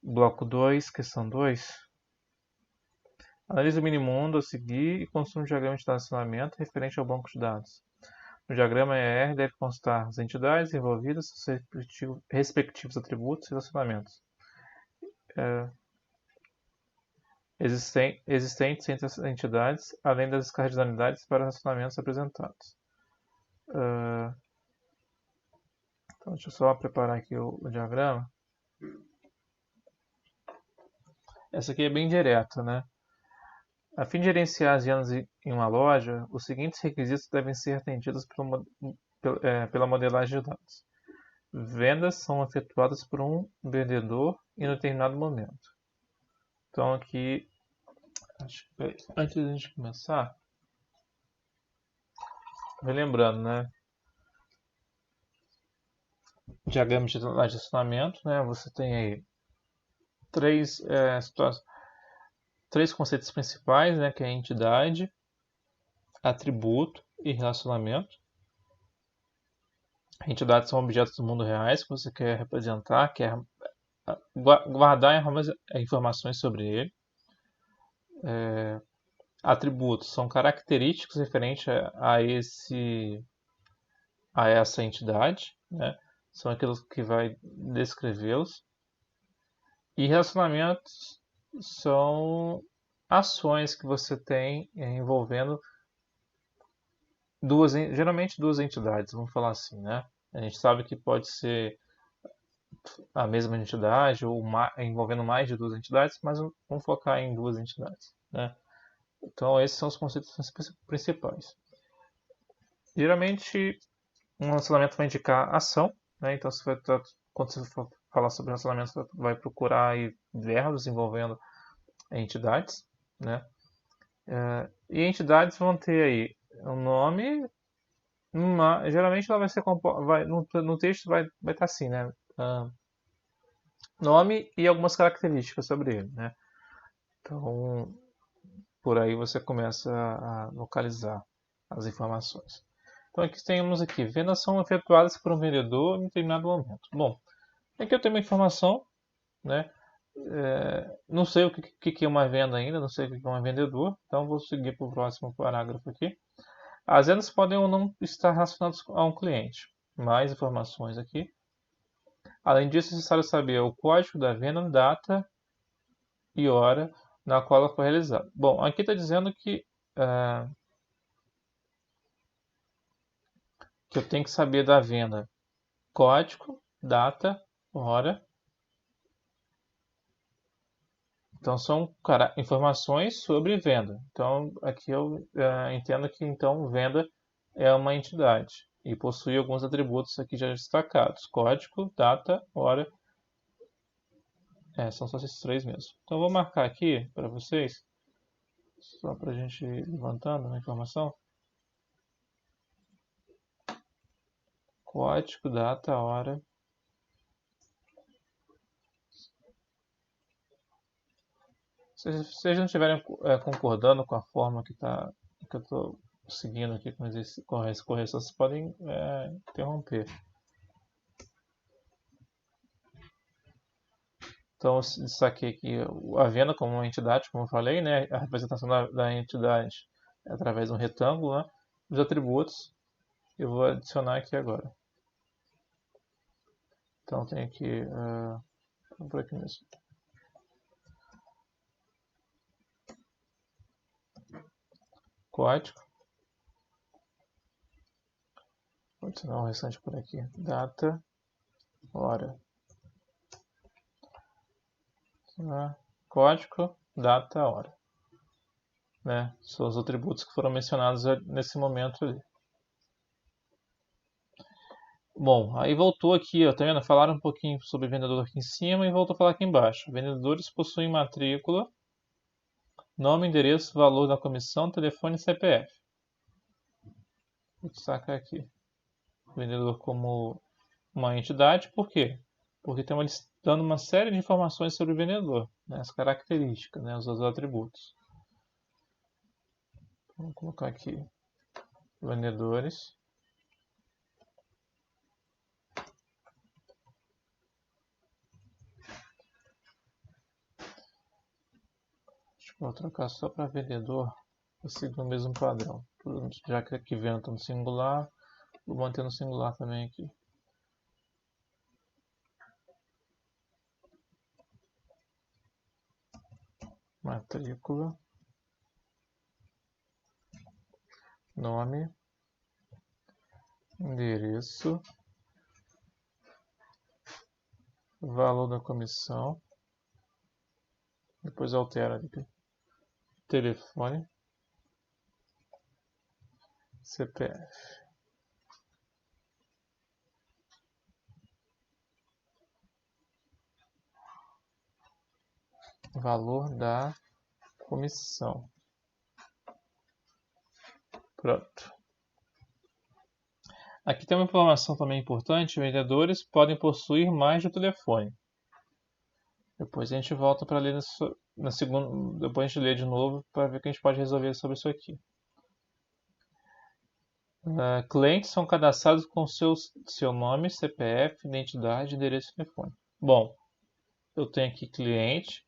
S1: bloco 2, questão 2. Analise o minimundo a seguir e construa um diagrama de relacionamento referente ao banco de dados. No diagrama ER deve constar as entidades envolvidas, seus respectivos atributos e relacionamentos existentes entre as entidades, além das cardinalidades para relacionamentos apresentados. Então, deixa eu só preparar aqui o diagrama. Essa aqui é bem direta, né? A fim de gerenciar as vendas em uma loja, os seguintes requisitos devem ser atendidos pela modelagem de dados. Vendas são efetuadas por um vendedor em determinado momento. Então aqui, antes de a gente começar, relembrando, né? Diagrama de relacionamento, né? Você tem aí três conceitos principais, né? Que é entidade, atributo e relacionamento. Entidades são objetos do mundo reais que você quer representar, quer guardar informações sobre ele. Atributos são características referentes a essa entidade, né? São aqueles que vai descrevê-los. E relacionamentos são ações que você tem envolvendo geralmente duas entidades, vamos falar assim, né? A gente sabe que pode ser a mesma entidade ou envolvendo mais de duas entidades, mas vamos focar em duas entidades, né? Então esses são os conceitos principais. Geralmente um relacionamento vai indicar ação, né? Então quando você for falar sobre relacionamento, você vai procurar aí verbos envolvendo entidades, né? E entidades vão ter aí um nome, geralmente ela vai ser no texto vai estar assim, né? Nome e algumas características sobre ele, né? Então, por aí você começa a localizar as informações. Então, aqui temos aqui, vendas são efetuadas por um vendedor em determinado momento. Bom, aqui eu tenho uma informação, né? Não sei o que é uma venda ainda, não sei o que é um vendedor, então vou seguir para o próximo parágrafo aqui. As vendas podem ou não estar relacionadas a um cliente. Mais informações aqui. Além disso, é necessário saber o código da venda, data e hora na qual ela foi realizada. Bom, aqui está dizendo que eu tenho que saber da venda código, data, hora. Então são informações sobre venda. Então aqui eu entendo que então venda é uma entidade e possui alguns atributos aqui já destacados: código, data, hora. São só esses três mesmo. Então eu vou marcar aqui para vocês, só para a gente ir levantando a informação. Código, data, hora. Se vocês não estiverem concordando com a forma que eu estou seguindo aqui com essa correção, vocês podem interromper. Então, eu saquei aqui a venda como uma entidade, como eu falei, né? A representação da entidade é através de um retângulo, né? Os atributos eu vou adicionar aqui agora. Então, tem aqui, por aqui mesmo. Código. Vou adicionar o restante por aqui. Data, hora. Código, data, hora. Né? São os atributos que foram mencionados nesse momento ali. Bom, aí voltou aqui, ó, tá vendo? Falaram um pouquinho sobre vendedor aqui em cima e voltou a falar aqui embaixo. Vendedores possuem matrícula, nome, endereço, valor da comissão, telefone e CPF. Vou destacar aqui. Vendedor como uma entidade, por quê? Porque estamos listando uma série de informações sobre o vendedor, né? As características, né? Os atributos. Vamos colocar aqui vendedores. Vou trocar só para vendedor, vou seguir o mesmo padrão. Já que aqui venda está no singular, vou manter no singular também aqui. Matrícula, nome, endereço, valor da comissão, depois altera aqui, telefone, CPF. Valor da comissão. Pronto. Aqui tem uma informação também importante: vendedores podem possuir mais de um telefone. Depois a gente volta para ler na segunda, depois a gente lê de novo para ver o que a gente pode resolver sobre isso aqui. Clientes são cadastrados com seu nome, CPF, identidade, endereço e telefone. Bom, eu tenho aqui cliente.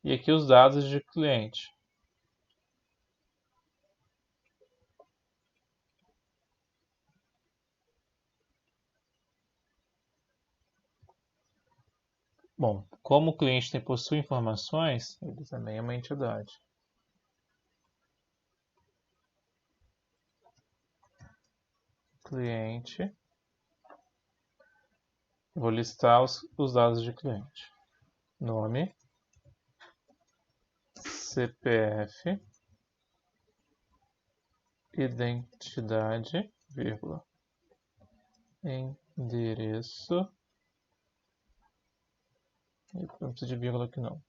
S1: E aqui os dados de cliente. Bom, como o cliente possui informações, ele também é uma entidade. Cliente. Vou listar os dados de cliente. Nome, CPF, identidade, vírgula, endereço. Não precisa de vírgula aqui não.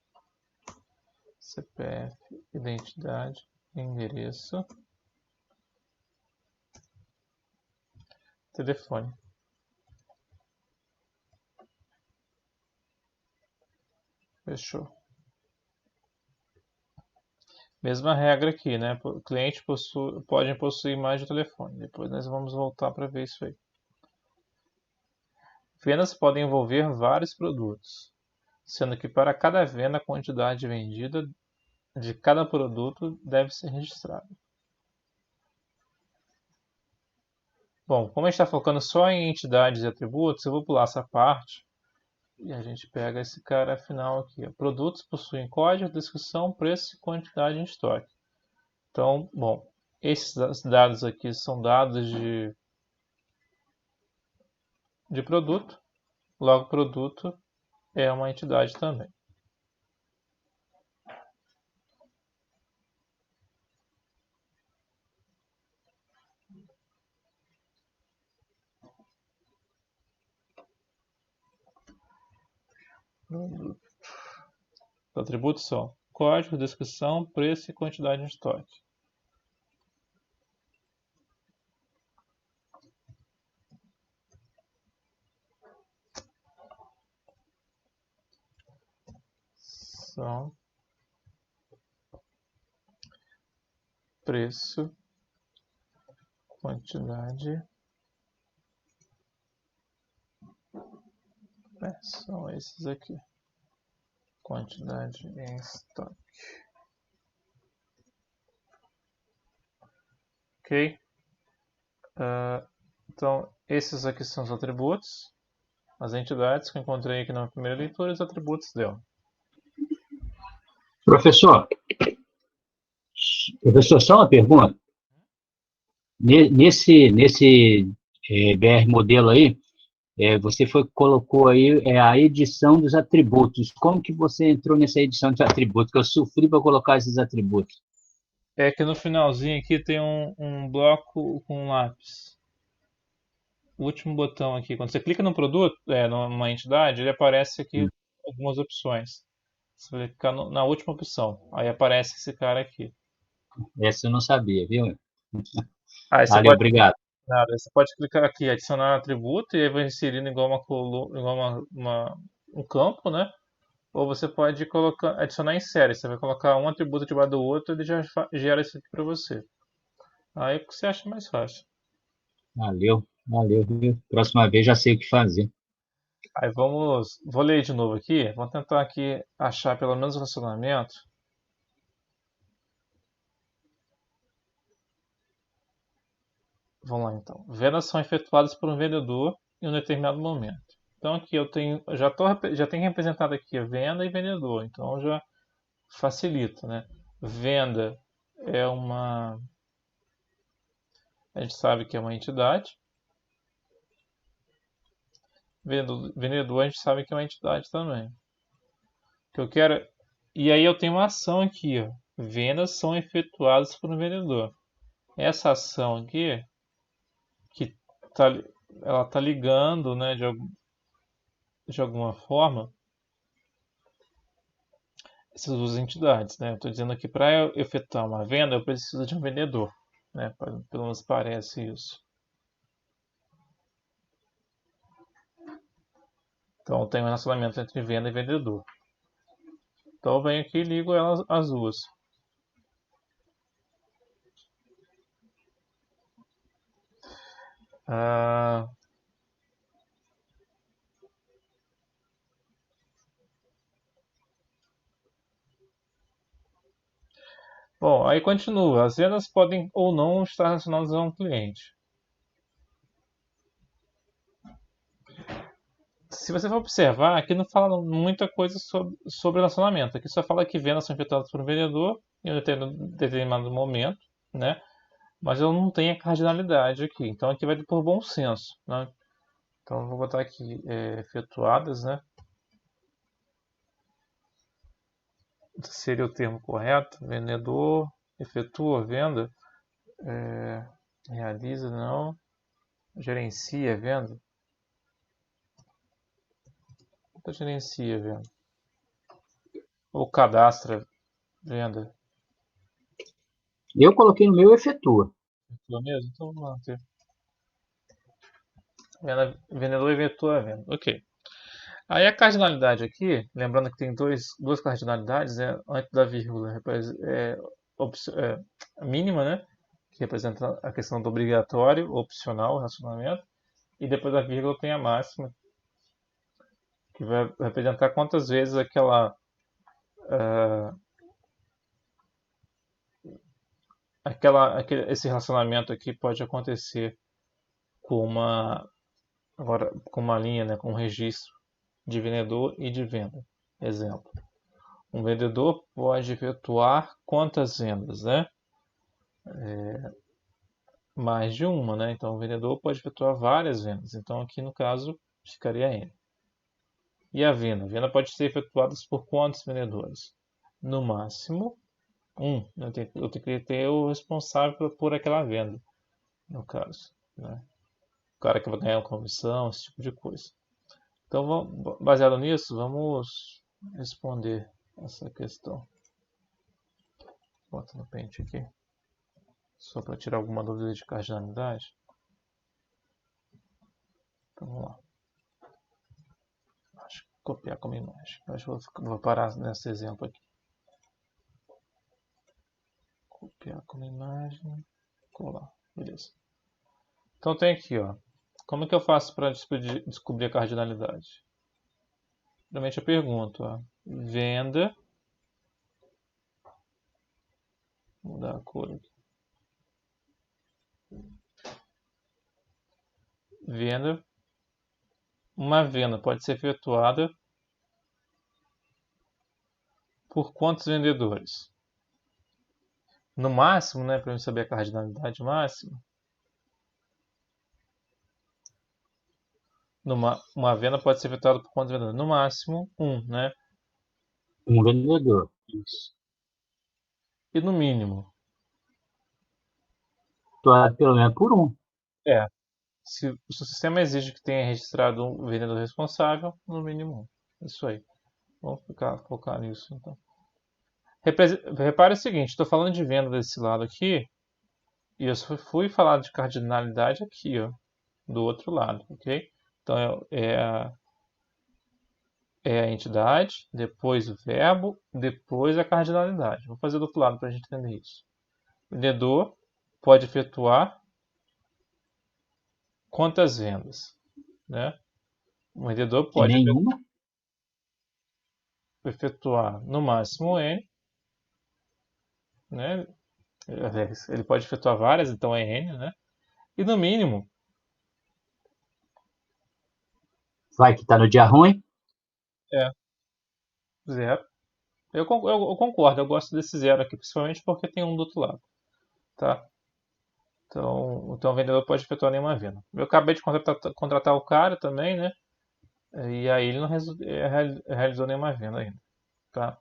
S1: CPF, identidade, endereço, telefone. Fechou. Mesma regra aqui, né? O cliente pode possuir mais de um telefone. Depois nós vamos voltar para ver isso aí. Vendas podem envolver vários produtos, sendo que para cada venda a quantidade vendida de cada produto deve ser registrada. Bom, como a gente está focando só em entidades e atributos, eu vou pular essa parte e a gente pega esse cara final aqui. Produtos possuem código, descrição, preço e quantidade em estoque. Então, bom, esses dados aqui são dados de produto, logo produto é uma entidade também. Os atributos são código, descrição, preço e quantidade em estoque. São preço, quantidade São esses aqui. Quantidade em estoque. Ok? Então, esses aqui são os atributos, as entidades que eu encontrei aqui na primeira leitura e os atributos dela.
S3: Professor, só uma pergunta. Nesse BR modelo aí, você colocou aí a edição dos atributos. Como que você entrou nessa edição dos atributos? Que eu sofri para colocar esses atributos.
S1: É que no finalzinho aqui tem um bloco com um lápis. O último botão aqui. Quando você clica no produto, numa entidade, ele aparece aqui algumas opções. Você vai clicar na última opção. Aí aparece esse cara aqui.
S3: Essa eu não sabia, viu?
S1: Aí você
S3: Valeu,
S1: pode,
S3: obrigado.
S1: você pode clicar aqui, adicionar atributo, e aí vai inserindo igual um campo, né? Ou você pode adicionar em série. Você vai colocar um atributo debaixo do outro e ele já gera isso aqui para você. Aí o que você acha mais fácil.
S3: Valeu, viu? Próxima vez já sei o que fazer.
S1: Aí vou ler de novo aqui. Vamos tentar aqui achar pelo menos o relacionamento. Vamos lá então. Vendas são efetuadas por um vendedor em um determinado momento. Então aqui eu já tenho representado aqui a venda e vendedor. Então já facilita, né? Venda é a gente sabe que é uma entidade. Vendedor a gente sabe que é uma entidade também. Que eu quero. E aí eu tenho uma ação aqui, ó. Vendas são efetuadas por um vendedor. Essa ação aqui, que ela tá ligando, né, de alguma forma, essas duas entidades, né? Eu estou dizendo aqui para eu efetuar uma venda, eu preciso de um vendedor, né? Pelo menos parece isso. Então tem um relacionamento entre venda e vendedor. Então eu venho aqui e ligo elas as duas. Bom, aí continua. As vendas podem ou não estar relacionadas a um cliente. Se você for observar, aqui não fala muita coisa sobre relacionamento. Aqui só fala que vendas são efetuadas por um vendedor em um determinado momento, né? Mas eu não tenho a cardinalidade aqui. Então aqui vai por bom senso, né? Então eu vou botar aqui efetuadas, né? Seria o termo correto. Vendedor efetua a venda. Realiza, não. Gerencia a venda. Gerencia a venda. Ou cadastra a venda.
S3: Eu coloquei no meu efetua.
S1: Efetua mesmo? Então vamos manter. Vendedor efetua a venda. Ok. Aí a cardinalidade aqui, lembrando que tem duas cardinalidades, né? Antes da vírgula mínima, né? Que representa a questão do obrigatório, opcional, relacionamento. E depois da vírgula tem a máxima, que vai representar quantas vezes esse relacionamento aqui pode acontecer com com uma linha, né? Com um registro de vendedor e de venda. Exemplo. Um vendedor pode efetuar quantas vendas, né? Mais de uma, né? Então o vendedor pode efetuar várias vendas. Então aqui no caso ficaria N. E a venda? A venda pode ser efetuada por quantos vendedores? No máximo, um. Eu tenho que ter o responsável por aquela venda, no caso, né? O cara que vai ganhar uma comissão, esse tipo de coisa. Então, baseado nisso, vamos responder essa questão. Bota no pente aqui. Só para tirar alguma dúvida de cardinalidade. Então, vamos lá. Acho que copiar como imagem. Acho que vou parar nesse exemplo aqui. Copiar como imagem. Colar. Beleza. Então tem aqui, ó. Como é que eu faço para descobrir a cardinalidade? Primeiramente eu pergunto, ó, venda, vou mudar a cor aqui. Venda, uma venda pode ser efetuada por quantos vendedores? No máximo, né, para eu saber a cardinalidade máxima, uma venda pode ser efetuada por quantos vendedores? No máximo, né?
S3: Um vendedor. Isso.
S1: E no mínimo?
S3: Pelo menos por um.
S1: Se o sistema exige que tenha registrado um vendedor responsável, no mínimo um. Isso aí. Vamos focar nisso, então. Repare o seguinte, estou falando de venda desse lado aqui, e eu fui falar de cardinalidade aqui, ó, do outro lado, ok? Então é a entidade, depois o verbo, depois a cardinalidade. Vou fazer do outro lado para a gente entender isso. O vendedor pode efetuar quantas vendas, né? O vendedor pode
S3: Nenhuma?
S1: efetuar no máximo N, né? Ele pode efetuar várias, então é N, né? E no mínimo,
S3: Vai que tá no dia ruim?
S1: é zero. Eu concordo, eu gosto desse zero aqui, principalmente porque tem um do outro lado, tá? Então o vendedor pode efetuar nenhuma venda. Eu acabei de contratar o cara também, né? E aí ele não realizou nenhuma venda ainda, tá?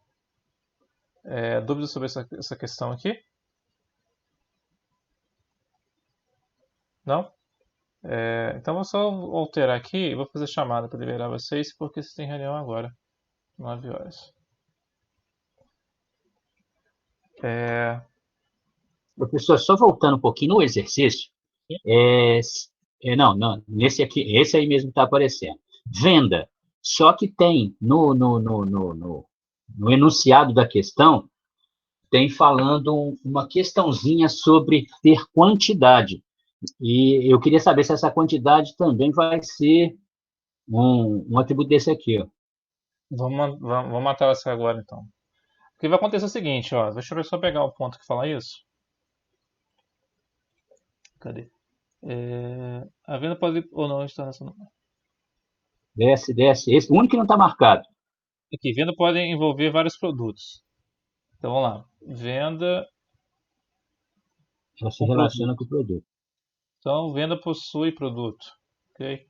S1: Dúvidas sobre essa questão aqui? Não? Então vou só alterar aqui e vou fazer chamada para liberar vocês, porque vocês têm reunião agora, 9 horas.
S3: Professor, só voltando um pouquinho no exercício. Não, nesse aqui, esse aí mesmo está aparecendo. Venda. Só que tem no enunciado da questão, tem falando uma questãozinha sobre ter quantidade. E eu queria saber se essa quantidade também vai ser um atributo desse aqui, ó.
S1: Vamos matar essa agora então. O que vai acontecer é o seguinte, ó. Deixa eu só pegar o ponto que fala isso. Cadê? A venda pode ou não estar nessa.
S3: Desce. Esse, o único que não está marcado.
S1: Aqui, venda pode envolver vários produtos. Então vamos lá. Venda.
S3: Ela se relaciona com o produto.
S1: Então, venda possui produto. Ok?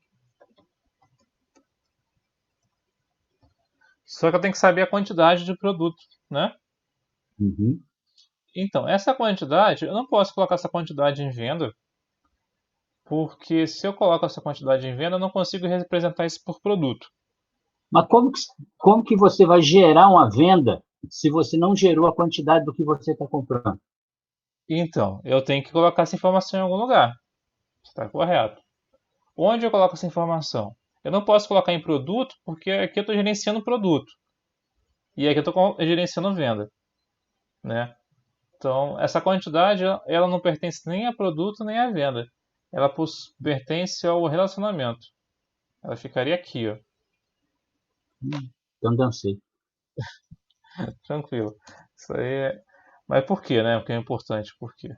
S1: Só que eu tenho que saber a quantidade de produto, né?
S3: Uhum.
S1: Então, essa quantidade, eu não posso colocar essa quantidade em venda, porque se eu coloco essa quantidade em venda, eu não consigo representar isso por produto.
S3: Mas como que você vai gerar uma venda se você não gerou a quantidade do que você está comprando?
S1: Então, eu tenho que colocar essa informação em algum lugar. Está correto. Onde eu coloco essa informação? Eu não posso colocar em produto, porque aqui eu estou gerenciando produto. E aqui eu estou gerenciando venda, né? Então, essa quantidade, ela não pertence nem a produto nem à venda. Ela pertence ao relacionamento. Ela ficaria aqui, ó.
S3: Então, dancei.
S1: Tranquilo. Isso aí é... Mas por quê, né? Porque é importante. Por quê?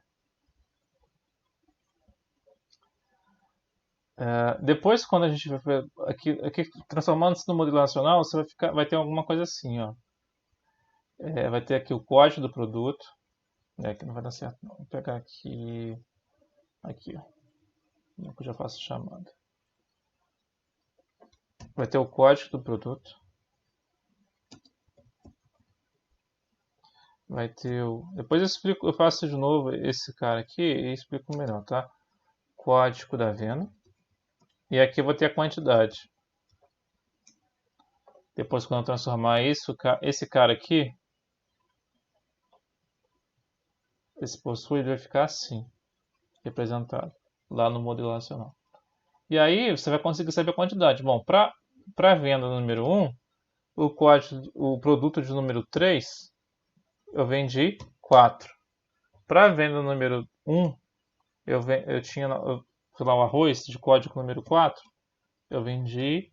S1: Depois, quando a gente vai aqui transformando-se no modelo nacional, você vai ter alguma coisa assim, ó. Vai ter aqui o código do produto. Aqui não vai dar certo, não. Vou pegar aqui, ó. Eu já faço chamada. Vai ter o código do produto. Vai ter o... Depois eu faço de novo esse cara aqui e explico melhor, tá? Código da venda. E aqui eu vou ter a quantidade. Depois, quando eu transformar esse cara aqui, esse possui, ele vai ficar assim, representado, lá no modelo nacional. E aí você vai conseguir saber a quantidade. Bom, para a venda número 1, o produto de número 3, eu vendi 4. Para a venda número 1, eu sei lá, o arroz de código número 4, eu vendi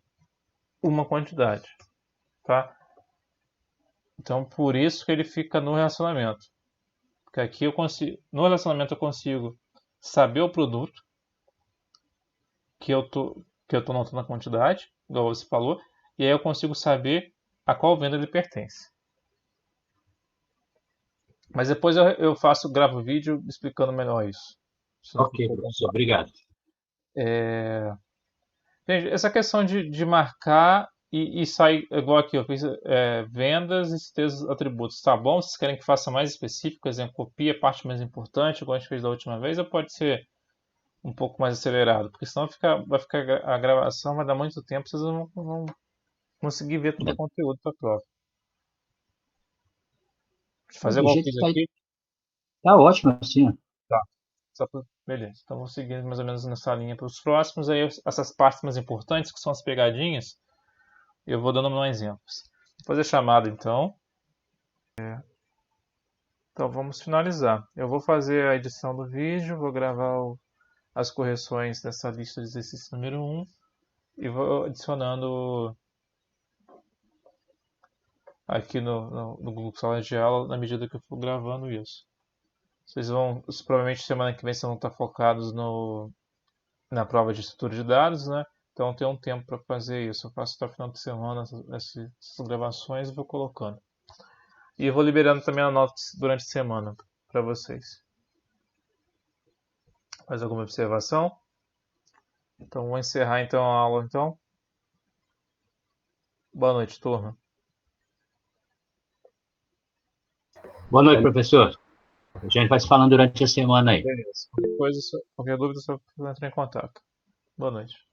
S1: uma quantidade, tá? Então, por isso que ele fica no relacionamento. Porque aqui eu consigo, no relacionamento eu consigo saber o produto que eu tô notando a quantidade, igual você falou, e aí eu consigo saber a qual venda ele pertence. Mas depois eu gravo vídeo explicando melhor isso.
S3: Ok, professor, obrigado.
S1: Gente, essa questão de marcar e sair, igual aqui, eu fiz vendas e certeza atributos. Tá bom? Vocês querem que faça mais específico? Por exemplo, copia a parte mais importante, igual a gente fez da última vez, ou pode ser um pouco mais acelerado? Porque senão vai ficar a gravação, vai dar muito tempo, vocês não vão conseguir ver todo o conteúdo para a prova. Fazer igual eu fiz aqui.
S3: Tá ótimo assim, ó.
S1: Tá. Beleza. Então vou seguir mais ou menos nessa linha para os próximos. Aí essas partes mais importantes, que são as pegadinhas, eu vou dando mais exemplos. Depois da chamada, então. Então vamos finalizar. Eu vou fazer a edição do vídeo, vou gravar as correções dessa lista de exercício número 1 e vou adicionando aqui no Google Sala de Aula na medida que eu for gravando isso. Provavelmente semana que vem vocês vão estar focados na prova de estrutura de dados, né? Então tem um tempo para fazer isso. Eu faço até o final de semana essas gravações e vou colocando. E eu vou liberando também a nota durante a semana para vocês. Mais alguma observação? Então vou encerrar então a aula então. Boa noite, turma.
S3: Boa noite, professor. A gente vai se falando durante a semana aí.
S1: Beleza. Qualquer dúvida, só entrar em contato. Boa noite.